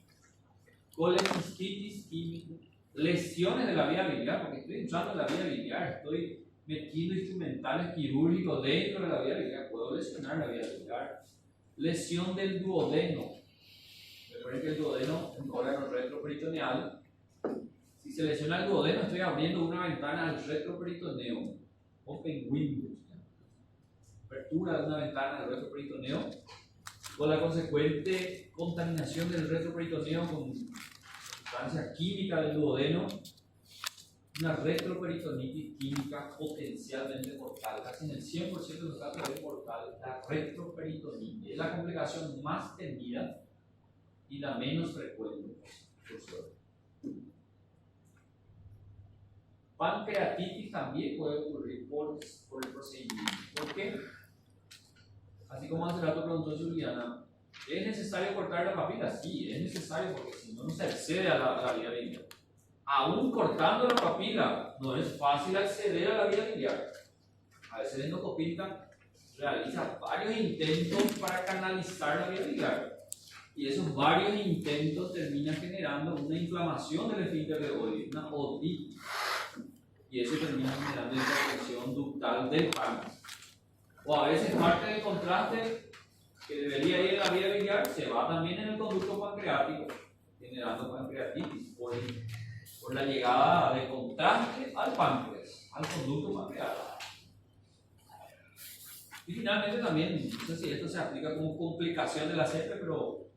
Colecistitis química. Lesiones de la vía biliar, porque estoy entrando en la vía biliar, estoy metiendo instrumentales quirúrgicos dentro de la vía biliar, puedo lesionar la vía biliar. Lesión del duodeno. Recuerden que el duodeno es un órgano retroperitoneal. Si se lesiona el duodeno, estoy abriendo una ventana al retroperitoneo. Open window. Apertura de una ventana al retroperitoneo. Con la consecuente contaminación del retroperitoneo con sustancia química del duodeno. Una retroperitonitis química potencialmente mortal. Casi en el 100% de los casos es mortal. La retroperitonitis es la complicación más temida y la menos frecuente, por suerte. Pancreatitis también puede ocurrir por el procedimiento. ¿Por qué? Así como hace rato preguntó Juliana, ¿es necesario cortar la papila? Sí, es necesario porque si no, no se accede a la vía biliar. Aún cortando la papila, no es fácil acceder a la vía biliar. A veces el endoscopista realiza varios intentos para canalizar la vía biliar. Y esos varios intentos terminan generando una inflamación del esfínter de Oddi, una otitis. Y eso termina generando infección ductal del páncreas. O a veces parte del contraste que debería ir en la vía biliar se va también en el conducto pancreático, generando pancreatitis por la llegada de contraste al páncreas, al conducto pancreático. Y finalmente también, no sé si esto se aplica como complicación de la CEPRE, pero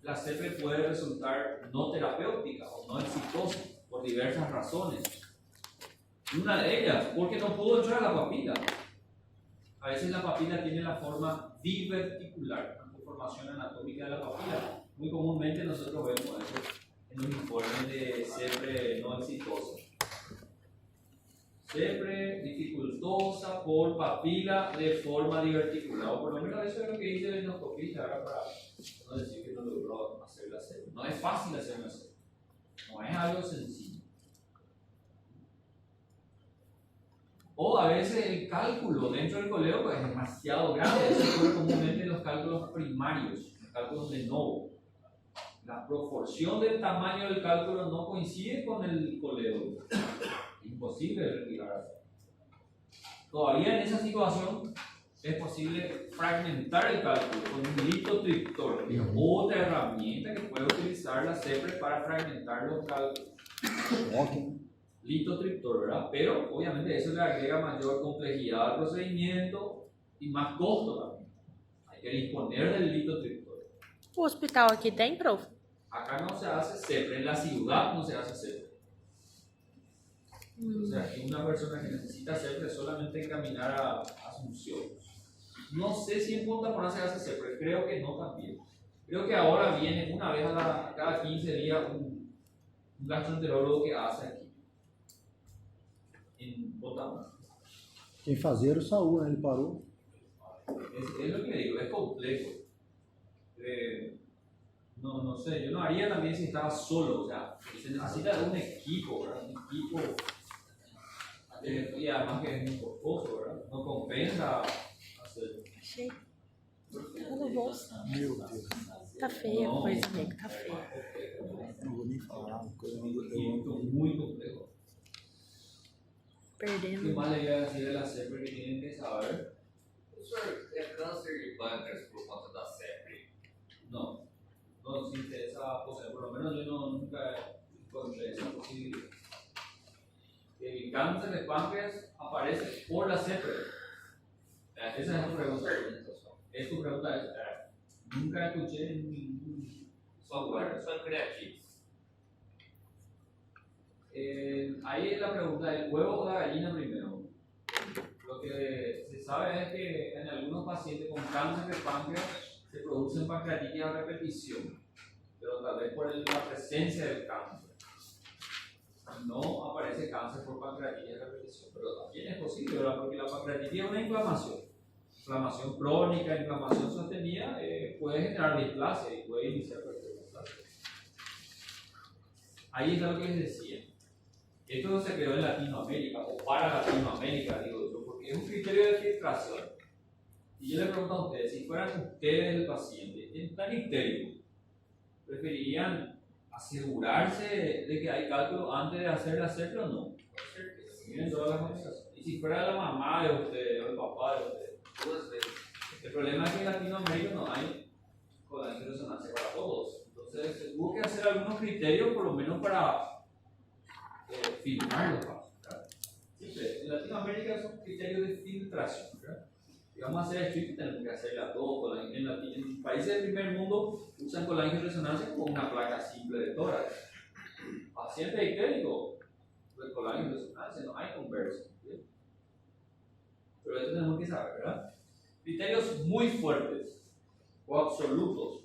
la CEPRE puede resultar no terapéutica o no exitosa por diversas razones. Una de ellas, porque no pudo entrar a la papila. A veces la papila tiene la forma diverticular, una conformación anatómica de la papila. Muy comúnmente nosotros vemos eso en los informes de CEPRE no exitosa. CEPRE dificultosa por papila de forma diverticular, o por lo menos eso es lo que dice el endoscopista, ahora para no decir que no logró hacer la CEPRE. No es fácil hacer una CEPRE, no es algo sencillo. O a veces el cálculo dentro del coleo es demasiado grande, eso ocurre comúnmente en los cálculos primarios, los cálculos de Novo. La proporción del tamaño del cálculo no coincide con el coleo. Imposible retirar. Todavía en esa situación es posible fragmentar el cálculo con un litotriptor, que es otra herramienta que puede utilizar la CEPRE para fragmentar los cálculos. Litotriptor, ¿verdad? Pero obviamente eso le agrega mayor complejidad al procedimiento y más costo también. Hay que disponer del litotriptor. O hospital aqui tem, prof? Acá no se hace CEPRE, en la ciudad no se hace CEPRE. O sea, que una persona que necesita CEPRE solamente encaminar a Asunción. No sé si en Punta Cana se hace CEPRE, creo que no también. Creo que ahora viene una vez cada 15 días un gastroenterólogo que hace aquí. En Punta. Quem fazia era o Saúl, né? Ele parou. Es lo que le digo, es complejo. No sé, yo no haría también si estaba solo, o sea, se necesita de un equipo, ¿verdad? Un equipo, y además que es muy costoso, ¿verdad? No compensa hacer. Achei. Tá no bolso. Meu Deus. Tá feia a coisa, amigo. Tá feia. Não vou nem falar. Uma coisa Muy complejo. ¿Qué Perdendo. más le voy a decir de la CEPRE que tienen que saber? Professor, é câncer de pâncreas por conta da CEPRE? No existe esa posibilidad, por lo menos yo nunca encontré esa posibilidad. El cáncer de páncreas aparece por la CEPRE. Esa es tu pregunta. Es tu pregunta. Nunca escuché en ningún software. Só creativos. Ahí es la pregunta, ¿el huevo o la gallina primero? Lo que se sabe es que en algunos pacientes con cáncer de páncreas se producen pancreatitis a repetición, pero tal vez por la presencia del cáncer. No aparece cáncer por pancreatitis a repetición, pero también es posible, ¿verdad? Porque la pancreatitis es una inflamación crónica, inflamación sostenida, puede generar displasia y puede iniciar cualquier displasia. Ahí está lo que les decía. Esto no se quedó en Latinoamérica o para Latinoamérica, digo yo, porque es un criterio de filtración. Y yo le pregunto a ustedes, si fueran ustedes el paciente, tan histérico, ¿preferirían asegurarse de que hay cálculo antes de hacer la CEPRE o no? Miren todas las comunicaciones. Y si fuera la mamá de ustedes o el papá de ustedes, Duas vezes. el problema es que en Latinoamérica no hay colágeno de resonancia para todos. Entonces, se tuvo que hacer algunos criterios, por lo menos para filtrar los pasos. Siempre, en Latinoamérica son criterios de filtración. ¿Verdad? Si vamos a hacer estricto, tenemos que hacerle a todo. En países del primer mundo usan colágeno de resonancia como una placa simple de tórax. Paciente histérico, el colágeno de resonancia no hay conversa. ¿Sí? Pero esto tenemos que saber, ¿verdad? Criterios muy fuertes o absolutos.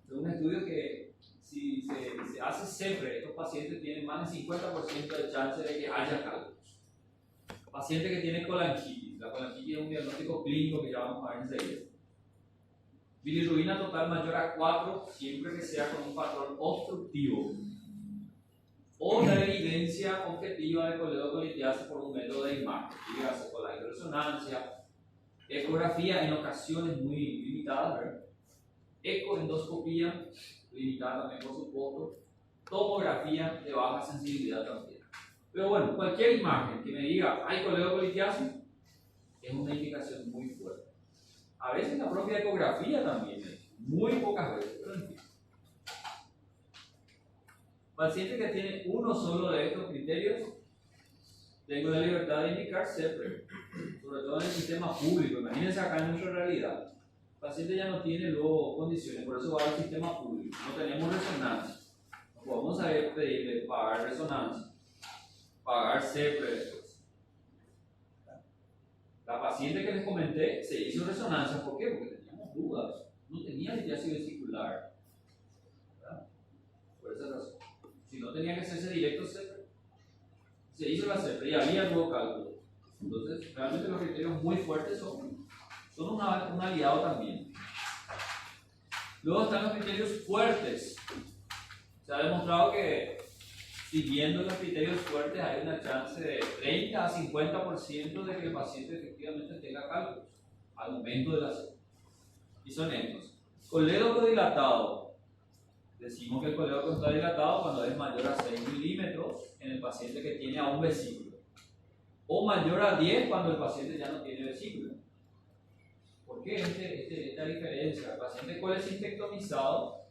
De un estudio que si se hace CEPRE, estos pacientes tienen más del 50% de chance de que haya cálculos. Paciente que tiene colangitis, la colangitis es un diagnóstico clínico que ya vamos a ver enseguida. Bilirrubina total mayor a 4, siempre que sea con un patrón obstructivo. O la evidencia objetiva de coledocolitiasis por un método de imagen, dígase con la resonancia, ecografía en ocasiones muy limitadas, ¿verdad? Ecoendoscopía, limitada también por supuesto, tomografía de baja sensibilidad también. Pero bueno, cualquier imagen que me diga hay coledocolitiasis es una indicación muy fuerte. A veces la propia ecografía también, muy pocas veces, pero en fin. Paciente que tiene uno solo de estos criterios, tengo la libertad de indicar CEPRE, sobre todo en el sistema público. Imagínense acá en nuestra realidad. paciente ya no tiene luego condiciones, por eso va al sistema público. No tenemos resonancia. No podemos saber pedirle pagar resonancia, pagar CEPRE después. La paciente que les comenté se hizo resonancia, ¿por qué? Porque teníamos dudas. No tenía litiasis vesicular. ¿Verdad? Por esa razón. Si no tenía que hacerse directo CEPRE, se hizo la CEPRE y había nuevo cálculo. Entonces, realmente los criterios muy fuertes son un aliado también. Luego están los criterios fuertes. Se ha demostrado que siguiendo los criterios fuertes hay una chance de 30 a 50% de que el paciente efectivamente tenga cálculos al momento de la CEPRE. Y son estos. Colédoco dilatado. Decimos que el colédoco está dilatado cuando es mayor a 6 milímetros en el paciente que tiene aún vesícula. O mayor a 10 cuando el paciente ya no tiene vesícula. ¿Por qué esta diferencia? El paciente colecincectomizado,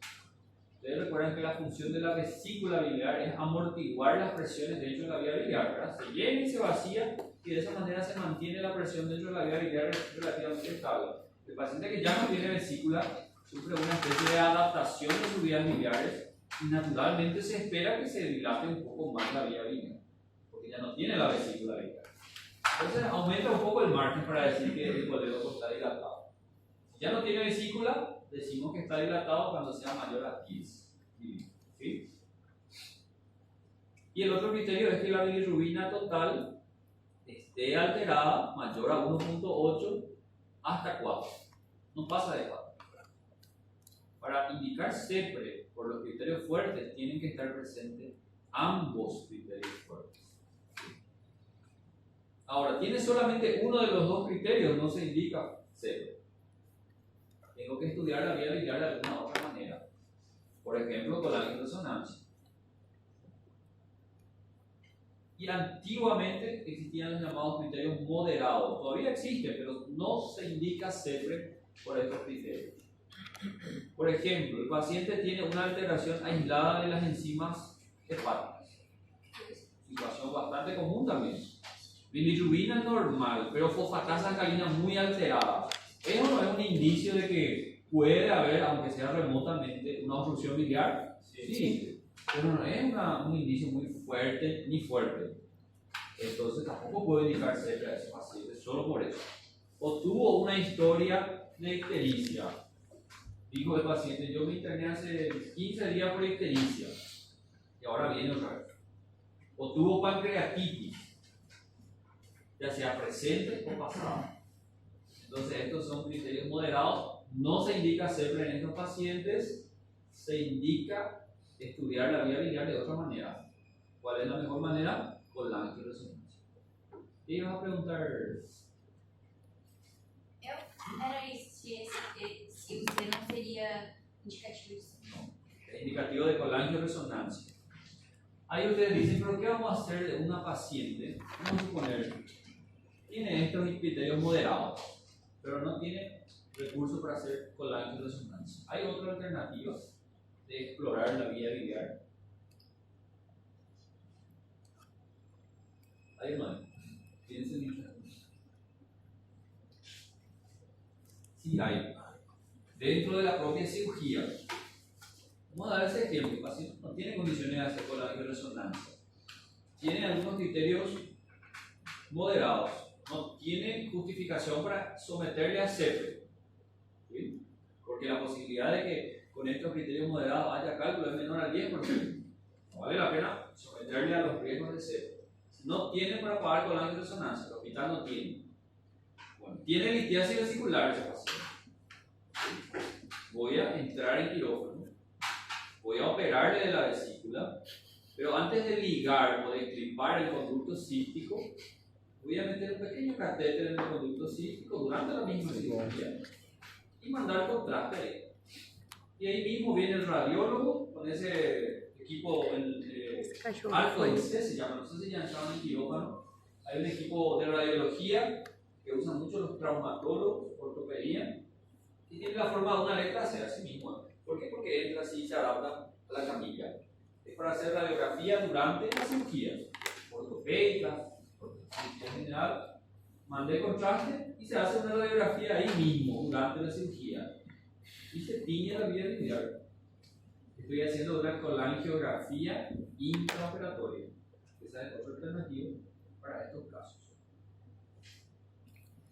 ustedes recuerdan que la función de la vesícula biliar es amortiguar las presiones dentro de la vía biliar, ¿verdad? Se llena y se vacía y de esa manera se mantiene la presión dentro de la vía biliar relativamente estable. El paciente que ya no tiene vesícula sufre una especie de adaptación de sus vías biliares y naturalmente se espera que se dilate un poco más la vía biliar, porque ya no tiene la vesícula biliar. Entonces aumenta un poco el margen para decir que el colédoco está dilatado. Si ya no tiene vesícula, decimos que está dilatado cuando sea mayor a 10 milímetros. ¿Sí? Y el otro criterio es que la bilirrubina total esté alterada mayor a 1.8 hasta 4. No pasa de 4. Para indicar CEPRE por los criterios fuertes, tienen que estar presentes ambos criterios fuertes. Ahora, tiene solamente uno de los dos criterios, no se indica CEPRE. Tengo que estudiar la vía biliar de alguna otra manera. Por ejemplo, con la resonancia. Y antiguamente existían los llamados criterios moderados. Todavía existen, pero no se indica CEPRE por estos criterios. Por ejemplo, el paciente tiene una alteración aislada de las enzimas hepáticas. Situación bastante común también. Bilirrubina normal, pero fosfatasa alcalina muy alterada. ¿Eso no es un indicio de que puede haber, aunque sea remotamente, una obstrucción biliar? Sí. Pero no es un indicio muy fuerte ni fuerte. Entonces tampoco puedo indicar CEPRE a ese paciente solo por eso. O tuvo una historia de ictericia. Dijo el paciente, yo me interné hace 15 días por ictericia y ahora viene otra vez. O tuvo pancreatitis, ya sea presente o pasado. Entonces estos son criterios moderados. No se indica CEPRE en estos pacientes, se indica estudiar la vía biliar de otra manera. ¿Cuál es la mejor manera? Con la angioresonancia. ¿Qué ibas a preguntar? Era isso, se você não seria indicativo isso. Es indicativo de colangioresonancia. Ahí ustedes dicen, pero ¿qué vamos a hacer de una paciente? Vamos a suponer, tiene estos criterios moderados, pero no tiene recursos para hacer colangioresonancia. Hay otra alternativa de explorar la vía biliar. Hay una. Piensen mucho. Sí hay. Dentro de la propia cirugía. Vamos a dar ese ejemplo. El paciente no tiene condiciones de hacer colangioresonancia. Tiene algunos criterios moderados. No tiene justificación para someterle a CEPRE. ¿Sí? Porque la posibilidad de que con estos criterios moderados haya cálculo es menor al 10%. No vale la pena someterle a los riesgos de CEPRE. No tiene para pagar colangioresonancia. El hospital no tiene. Bueno, tiene litiasis vesicular ese paciente. Voy a entrar en quirófano, voy a operarle de la vesícula, pero antes de ligar o de clipar el conducto cístico, voy a meter un pequeño catéter en el conducto cístico durante la misma cirugía y mandar contraste ahí. Y ahí mismo viene el radiólogo con ese equipo, Alfa IC se llama, no sé si ya entraron en quirófano. Hay un equipo de radiología que usan mucho los traumatólogos, ortopedia, y tiene la forma de una letra C, así mismo. ¿Por qué? Porque entra así y se adapta a la camilla. Es para hacer radiografía durante la cirugía, ortopédica, cirugía general, mandé contraste y se hace una radiografía ahí mismo durante la cirugía y se tiñe la vía biliar. Estoy haciendo una colangiografía intraoperatoria. Esa es otra alternativa para estos casos.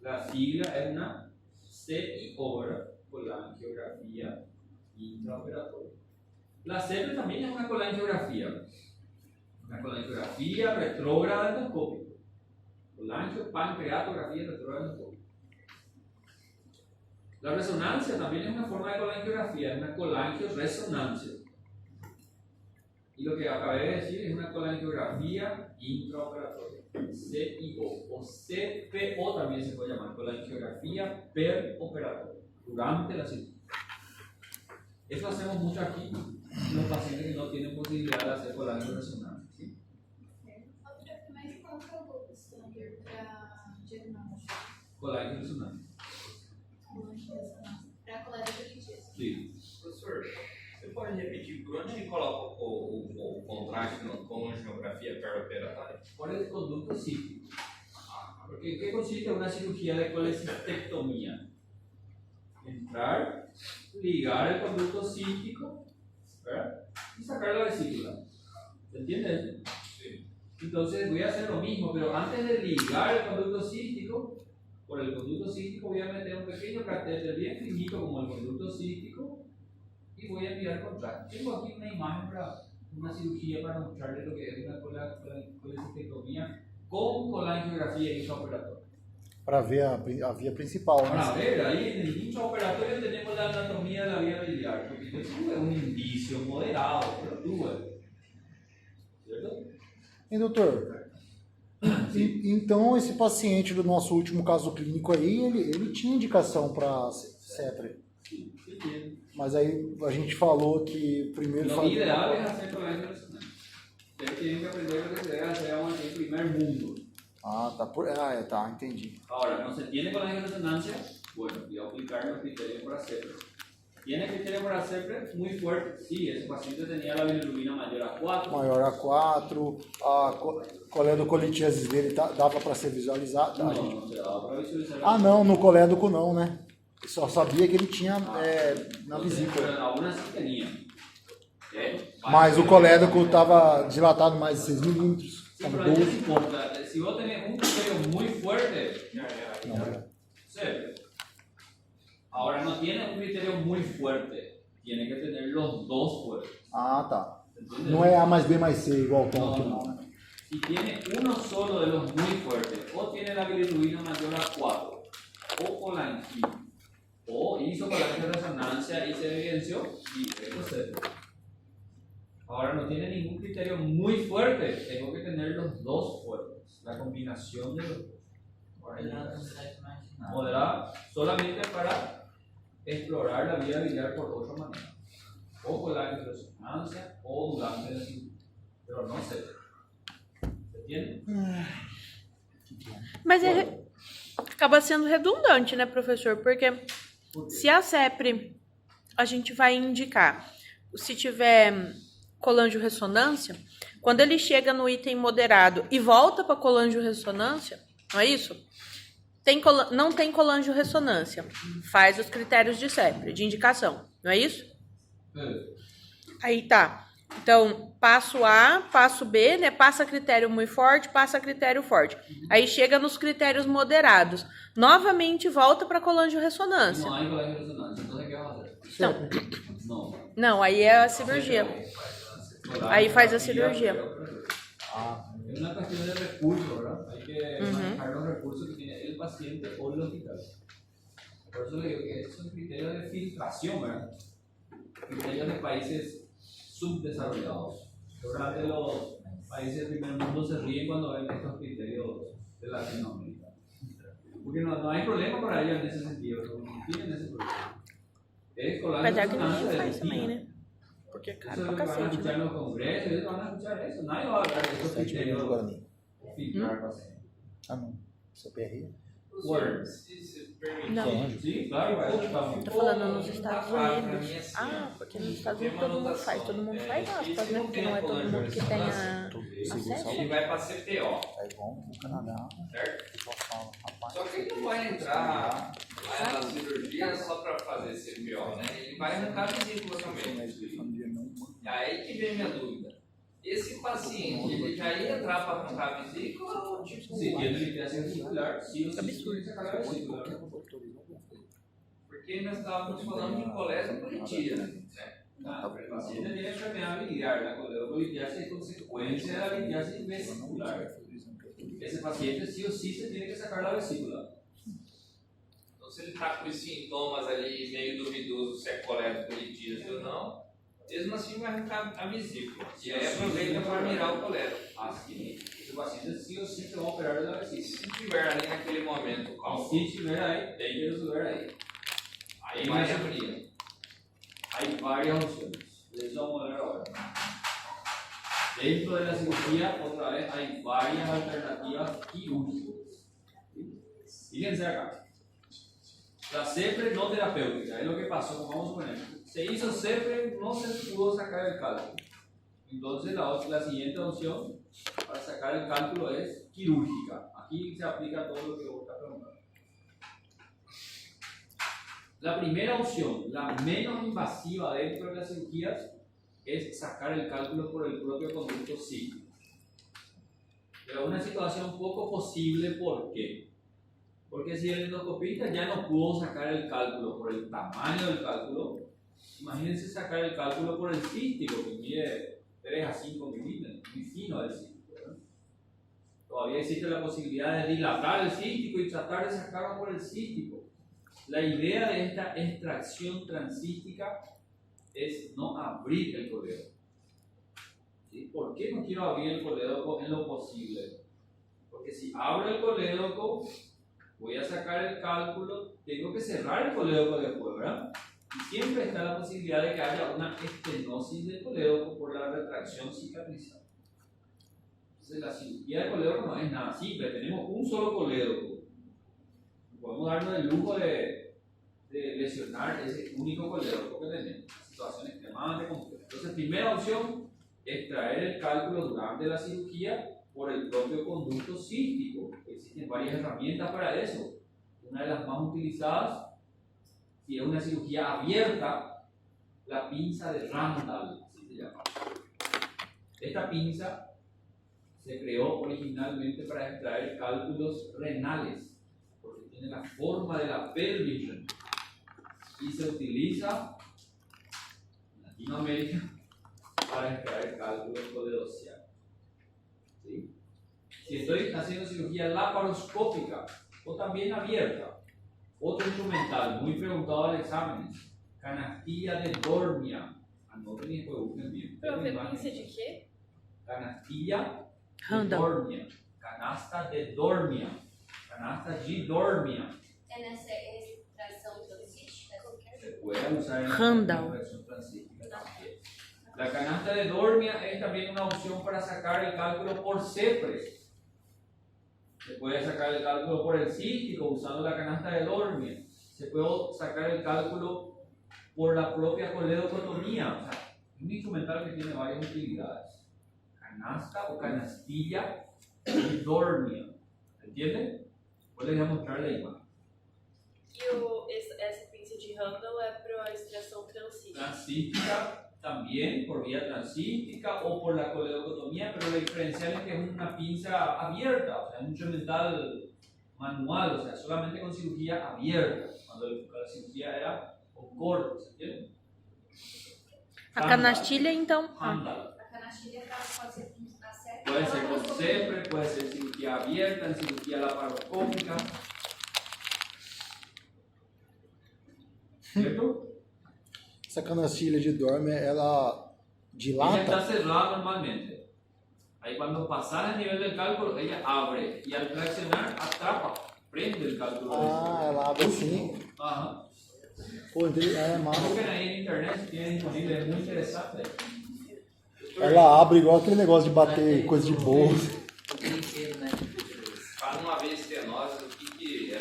La sigla es una CIO, ¿verdad? Colangiografía intraoperatoria. La CEP también es una colangiografía retrógrada endoscópica. Colangio, pancreatografía retrógrada endoscópica. La resonancia también es una forma de colangiografía, es una colangioresonancia. Y lo que acabé de decir es una colangiografía intraoperatoria, CIO o CPO también se puede llamar, colangiografía peroperatoria, durante la cirugía. Eso hacemos mucho aquí, los pacientes que no tienen posibilidad de hacer colangioresonancia. ¿Sí? Mas qual que é o gold standard para diagnóstico? Colangioresonancia. Para coleta de litíase. Sí. Professor, você pode repetir por onde ele coloca o contraste na colangiografia perioperatória? Por el conducto cíclico. Porque ¿en qué consiste una cirugía de colecistectomía? Entrar, ligar el conducto cíclico, ¿verdad? Y sacar la vesícula. ¿Se entiende eso? Sí. Entonces voy a hacer lo mismo, pero antes de ligar el conducto cístico, por el conducto cístico voy a meter un pequeño catéter bien finito como el conducto cístico y voy a enviar contraste. Tengo aquí una imagen para una cirugía para mostrarles lo que es una colecistectomía con colangiografía intraoperatoria. Para ver a via principal, Para né? ver, ahí en el intraoperatorio tenemos la anatomía de la vía biliar, porque yo tuve un indicio moderado, pero tuve. ¿Cierto? E doutor, então esse paciente do nosso último caso clínico aí, ele tinha indicação para CEPRE. Sí, sí tiene. Mas aí a gente falou que primeiro Lo ideal es hacer colangiografía. Ustedes tienen que aprender lo que se debe hacer en el primer mundo. Tá, entendi. Ahora, no se tiene colangioresonancia, bueno, voy a aplicar los criterios para CEPRE. ¿Tiene criterios para CEPRE? Muy fuerte. Sí, ese paciente tenía la bilirrubina mayor a 4. Maior a 4, coledocolitiasis dele dava para ser visualizado. No, no se daba para visualizar. Ah, não, no colédoco não, né? Eu só sabia que ele tinha na vesícula. Pero aún así tenía. Mas o colédoco estava dilatado mais de 6 milímetros. Sí, pero ahí no importa. Si vos tenés un criterio muy fuerte, CEPRE. Ahora no tiene un criterio muy fuerte, tiene que tener los dos fuertes. Ah, tá. ¿Entiendes? Não é A mais B mais C igual tom aqui, No, não, no. né? Si tiene uno solo de los muy fuertes, o tiene la bilirrubina mayor a 4, o colangio, o hizo colangioresonancia y se evidenció, y eso es CEPRE. Ahora no tiene ningún criterio muy fuerte, tengo que tener los dos fuertes, la combinación de los dos. Moderada solamente para explorar la vía biliar por otra manera, o colangioresonancia o durante la cirugía, pero no CEPRE. ¿Se entiende? Mas acaba sendo redundante, né, professor? Porque se a CEPRE a gente vai indicar, se tiver colangiorressonância, quando ele chega no item moderado e volta para colangiorressonância, não é isso? Não tem colangiorressonância, faz os critérios de CEPRE, de indicação, não é isso? Aí tá. Então, passo A, passo B, né? Passa critério muito forte, passa critério forte. Aí chega nos critérios moderados. Novamente volta para colangiorressonância. No hay colangioresonancia, entonces ¿qué vas a hacer? Não, No. não, aí é a cirurgia. Aí faz a cirurgia. Es una cuestión de recursos, ¿verdad? Hay que manejar los recursos que tiene el paciente o el hospital. Por eso le digo que estos son criterios de filtración, ¿verdad? Criterios de países subdesarrollados. Seguramente los países del primer mundo se ríen cuando ven estos criterios de Latinoamérica. Porque no hay problema para ellos en ese sentido, no tienen ese problema. Es Mas é que colangiorresonancia ninguém de faz também, estima. né? Porque é Eso caro es pra lo que van a cacete, escuchar en né? los congresos, ellos van a escuchar eso. Nadie va a hablar de estos 7 milímetros criterios Guarani. filtrar pacientes. Ah, não. Isso é PRI? Word. Se permitir. Não. Sí, claro, vai ficar muito. Tô falando nos Estados Claro, pra Unidos. mim, assim, Ah, porque nos Estados tem Unidos uma todo mundo faz. anotação. Todo mundo É, faz aspas, se né? não Porque tem não é a todo mundo que colônia tem de acesso. ele vai para CPO, Aí vão pro Canadá, certo? o pessoal fala, rapaz, Só que ele não vai entrar na cirurgia só para fazer CPO, né? Ele vai arrancar a vesícula também. E aí que vem minha dúvida. Esse paciente, ele já ia entrar para arrancar a vesícula ou tipo... Se tiene limpieza vesicular, sí o sí Absurdo. tiene que sacar la vesícula. Porque nós estávamos falando de coledopolitia, né? El paciente tiene enfermedad biliar, la coledopolitiasis es consecuencia de la litiasis vesicular. Ese paciente sí o sí se tiene que sacar la vesícula. Então, se ele está com os sintomas ali meio duvidoso se é coledopolitíase ou não, mesmo assim vai arrancar a vesícula. E aí aproveita para mirar o coledo. Así, ese paciente sí o sí se va a operar de la E vesícula. se tiver ali naquele momento o cálculo, Si tiver ahí, tem que resolver ahí. aí vai abrir. Hay varias opciones. De eso vamos a hablar ahora. Dentro de la cirugía, otra vez, hay varias alternativas quirúrgicas. Fíjense acá. La CEPRE no terapéutica, es lo que pasó, vamos a suponer. Se hizo CEPRE, no se pudo sacar el cálculo. Entonces la siguiente opción para sacar el cálculo es quirúrgica. Aquí se aplica todo lo que vos estás preguntando. La primera opción, la menos invasiva dentro de las cirugías, es sacar el cálculo por el propio conducto cíclico. Pero es una situación poco posible, ¿por qué? Porque si el endoscopista ya no pudo sacar el cálculo por el tamaño del cálculo, imagínense sacar el cálculo por el cístico, que mide 3 a 5 milímetros, muy fino el cístico, ¿verdad? Todavía existe la posibilidad de dilatar el cístico y tratar de sacarlo por el cístico. La idea de esta extracción transcística es no abrir el colédoco. ¿Sí? ¿Por qué no quiero abrir el colédoco en lo posible? Porque si abro el colédoco, voy a sacar el cálculo, tengo que cerrar el colédoco después, ¿verdad? Y siempre está la posibilidad de que haya una estenosis del colédoco por la retracción cicatrizal. Entonces la cirugía de colédoco no es nada simple, tenemos un solo colédoco. Podemos darnos el lujo de lesionar ese único colédoco que tenemos. Una situación extremadamente compleja. Entonces, primera opción, extraer el cálculo durante la cirugía por el propio conducto cístico. Existen varias herramientas para eso. Una de las más utilizadas, si es una cirugía abierta, la pinza de Randall, así se llama. Esta pinza se creó originalmente para extraer cálculos renales, porque tiene la forma de la pelvis y se utiliza en Latinoamérica para extraer cálculos coledociales. ¿Sí? Si estoy haciendo cirugía laparoscópica o también abierta, otro instrumental muy preguntado al examen, canastilla de Dormia. Anoten y después busquen bien. Pinça de quê? Canastilla de Randall. Dormia. Canasta de Dormia. Canasta de Dormia. É nessa extração transística? Se puede usar en Randall. la versión transística también. La canasta de Dormia es también una opción para sacar el cálculo por CEPRE. Se puede sacar el cálculo por el cístico usando la canasta de Dormia. Se puede sacar el cálculo por la propia coledocotomía. O sea, es un instrumental que tiene varias utilidades. Canasta o canastilla de Dormia. ¿Entienden? Pues les voy a mostrar la imagen. Essa pinça de Randall é para extração transística. Transística también por vía transística o por la coledocotomía, pero la diferencial es que es una pinza abierta, o sea, es un instrumental manual, o sea, solamente con cirugía abierta, cuando la cirugía era con corte, ¿se entiende? A canastilha, então. Handal. A canastilha pode ser a série. Puede ser con CEPRE, puede ser cirugía abierta, en cirugía laparoscópica. ¿Cierto? essa canastilha de Dorme, ela Ella está dilata? cerrada normalmente. Ahí cuando pasar el nivel del cálculo, ella abre y al traccionar atrapa, prende el cálculo. Ah, ela abre assim. Ajá. Pô, é massa. Busquen ahí en internet, tiene disponible, es muy interesante. Ela abre igual aquele negócio de bater coisa de bolsa. Para não haver estenose, o que é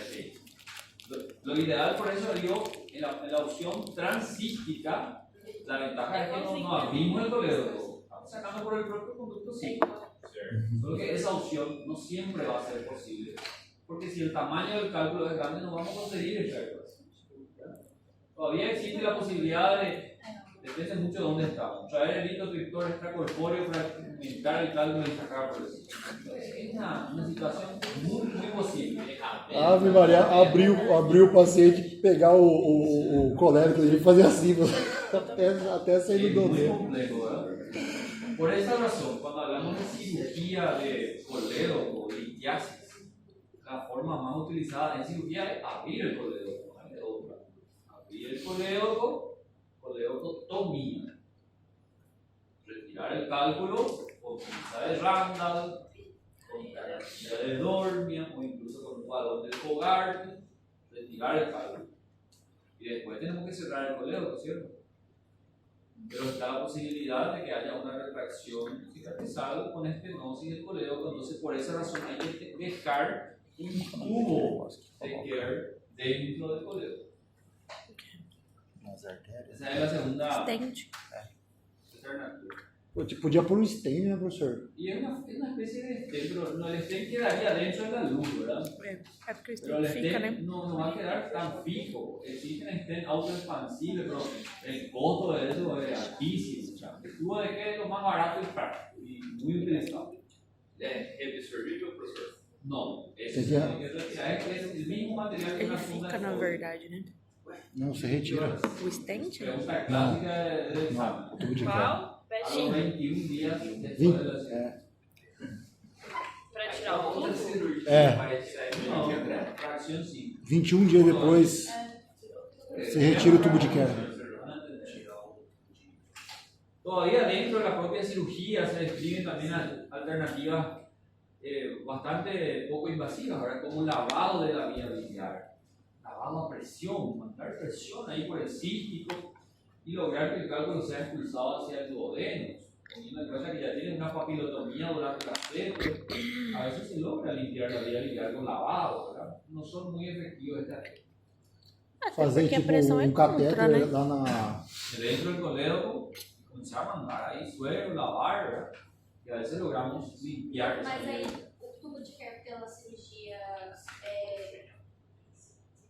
Lo ideal, por eso digo, en la opción transística, la ventaja es que no abrimos el coledoco, estamos sacando por el propio conducto cíclico. Solo que esa opción no siempre va a ser posible, porque si el tamaño del cálculo es grande, no vamos a conseguir esta ecuación. Todavía existe la posibilidad de, depende mucho de dónde estamos, traer el indotrictor extracorpóreo para aumentar el cálculo y sacar por eso. Es una situación muy posible. Ave Maria, abriu o paciente, pegar o colérico dele e fazer assim, até sair do Muy dedo. complejo, ¿verdad? Por esa razón, cuando hablamos de cirugía de colédoco o de litiasis, la forma más utilizada en cirugía es abrir el colédoco, no hay otra. Abrir el colédocotomía. Retirar el cálculo, o utilizar el Randall, con garantía de Dormia o incluso con un balón de Fogarty, retirar el cálculo. Y después tenemos que cerrar el colédoco, ¿cierto? Pero está la posibilidad de que haya una retracción cicatrizal con estenosis del colédoco, entonces por esa razón hay que dejar un tubo de care dentro del colédoco. Esa es la segunda Stent. alternativa. Podia pôr um stent, né, professor? Y es una especie de stent, pero no, el stent quedaría dentro de la luz, ¿verdad? É porque o Pero el stent fica, né? stent no va a quedar tan fijo. Existen stent autoexpansibles, pero el costo de eso es altísimo. O sea, el tubo de que es lo más barato y práctico y muy utilizado. É reabsorvível, professor? No, Ese es ya- el mismo material que Ele una funda fica, de na cobre. verdade, né? Não, você retira. O stent? Pregunta clásica del Não, examen. tubo de care. Qual? A los Sim. 21 días después 20, de la cirugía. Pra tirar o Outra tubo? cirurgia É. vai tirar No, energia grande. fracción sí. 21 dias depois, você retira o tubo de care. Todavía dentro de la propia cirugía se describen también alternativas bastante poco invasivas, ¿verdad? Como lavado de la vía biliar, lavado a presión, mandar presión ahí por el cístico y lograr que el cálculo sea expulsado hacia el duodeno, teniendo en cuenta que ya tienen una papilotomía durante la sepsis. A veces se logra limpiar la vía biliar con lavado, ¿verdad? No son muy efectivos estas técnicas. Até Fazer porque a tipo pressão é um contra, catéter né? lá na. Dentro del colédoco, comenzar a mandar ahí suero, lavar, ¿verdad? Y a veces logramos limpiar esa Mas vía. aí, o tubo de care pela cirurgia,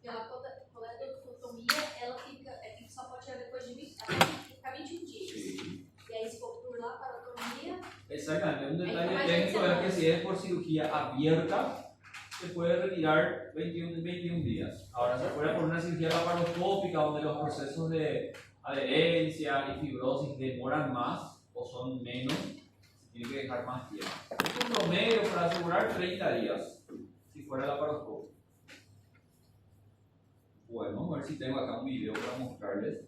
pela coledotomia, ela fica, só pode tirar depois de 20, até ficar 21 dias. Sí. E aí, se for por lá, para a autonomia, Exactamente, un Hay detalle que técnico es que hacerlo. si es por cirugía abierta, se puede retirar 21 días. Ahora, si fuera por una cirugía laparoscópica, donde los procesos de adherencia y fibrosis demoran más o son menos, se tiene que dejar más tiempo. Un promedio para asegurar 30 días, si fuera laparoscópico. Bueno, vamos a ver si tengo acá un video para mostrarles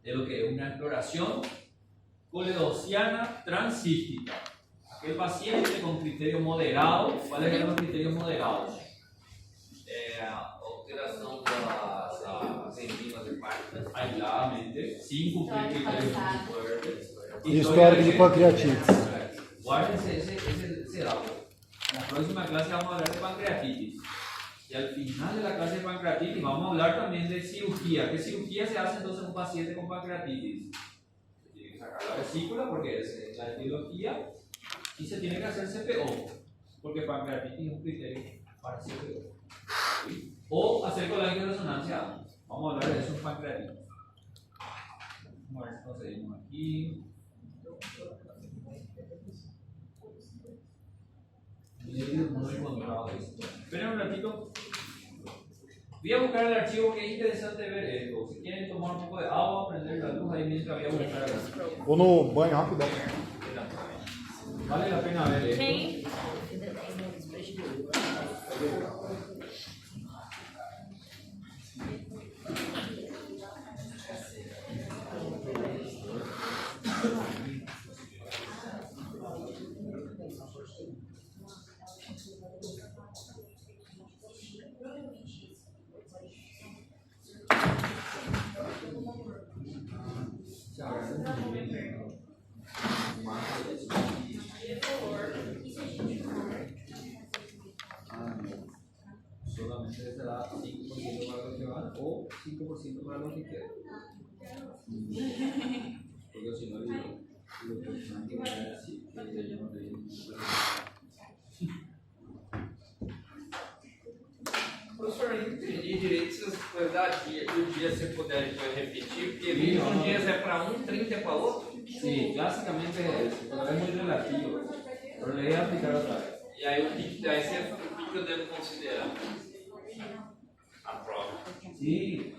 de lo que es una exploración coledociana transística. Aquel paciente con criterio moderado, ¿cuáles eran los criterios moderados? Alteração das enzimas hepáticas. Aisladamente, sin cumplir criterios muy fuertes. Histórico de pancreatites. Guárdense ese dato. En la próxima clase vamos a hablar de pancreatitis. Y al final de la clase de pancreatitis vamos a hablar también de cirugía. ¿Qué cirugía se hace entonces en un paciente con pancreatitis? Se tiene que sacar la vesícula porque es la etiología y se tiene que hacer CPO porque pancreatitis es un criterio para CPO. ¿Sí? O hacer colágeno de resonancia. Vamos a hablar de eso en pancreatitis. Vamos a ver si conseguimos aquí. No he encontrado esto. Esperen un ratito. Voy a buscar el archivo porque es interesante ver esto. Si quieren tomar un poco de agua, prender la luz ahí mientras voy a buscar el archivo. Vou no banho rapidão. Vale la pena ver esto. Quem? 5% para los que quieran. Porque si no, los personas que van a decir que yo no leí. Professor, eu não entendi direito se você foi dar o dia, se puder depois repetir, porque 21 dias é para um, 30 é para outro. Sí, básicamente es eso, pero es muy relativo. Pero le voy a explicar otra vez. E aí, o que eu devo considerar? A prova. Sí.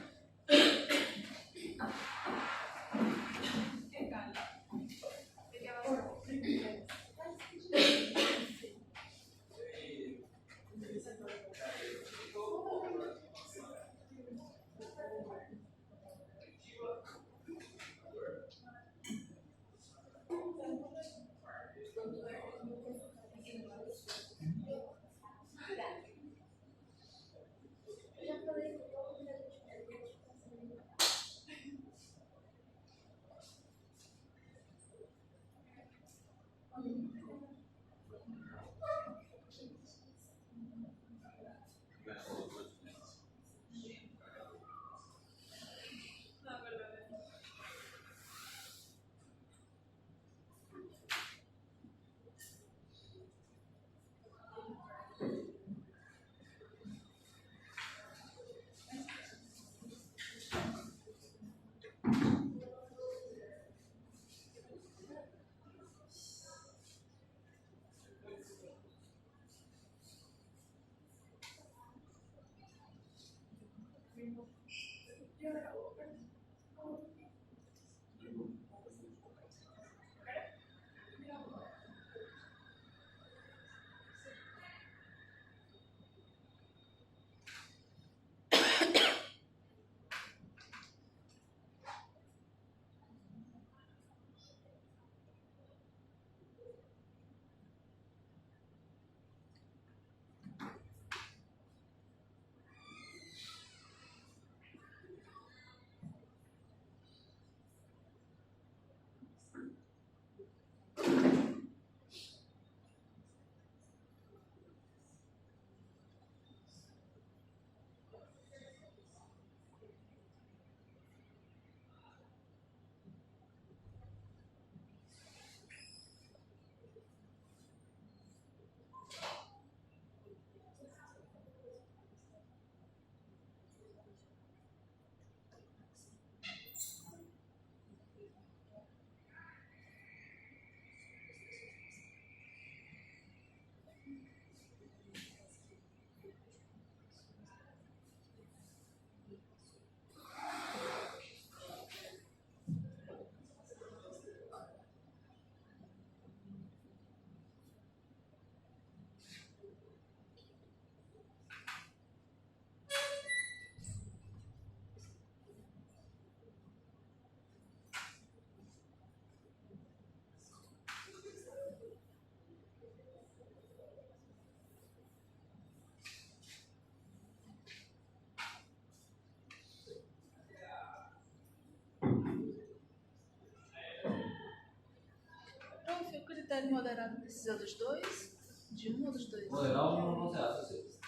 Prof, o critério moderado precisa dos dois? De um ou dos dois? Moderado no se hace.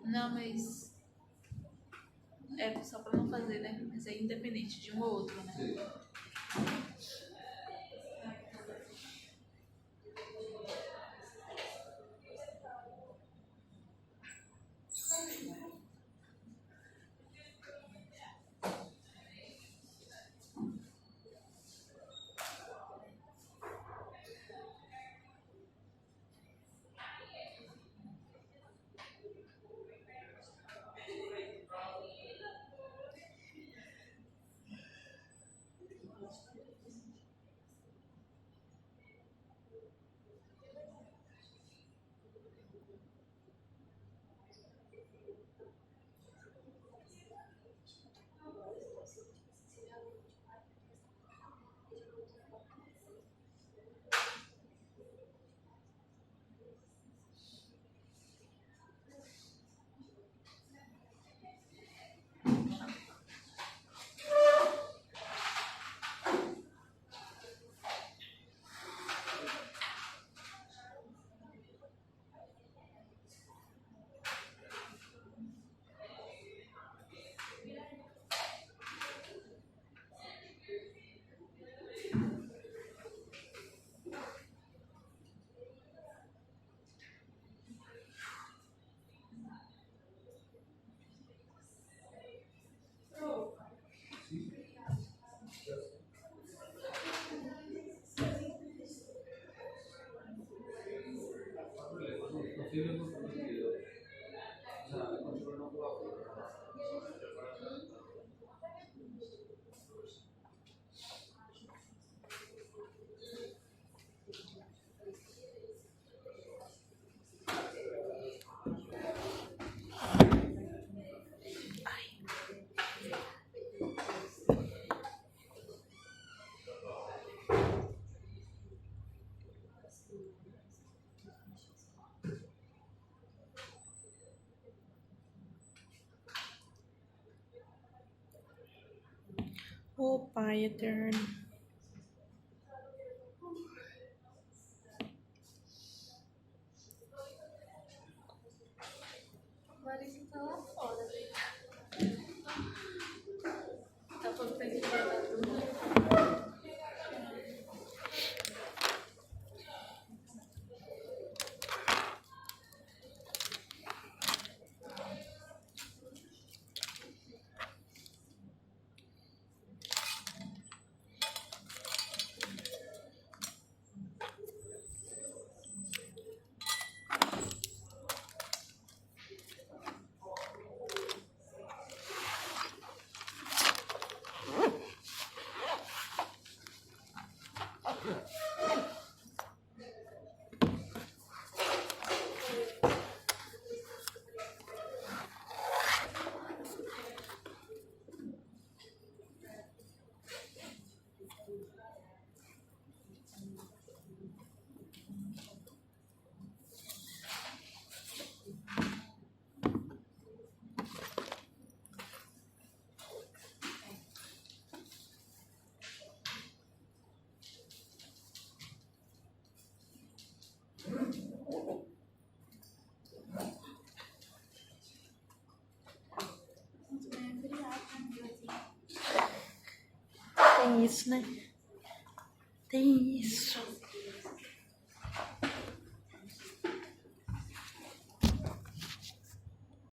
Não, mas. É só pra não fazer, né? Mas é independente de um ou outro, né? Sí. combustible por combustible. O sea, el consumo no colabora. Ô Pai eterno. Larissa tá lá fora. Tá falando que tem que levar tudo. Tem isso, né? Tem isso.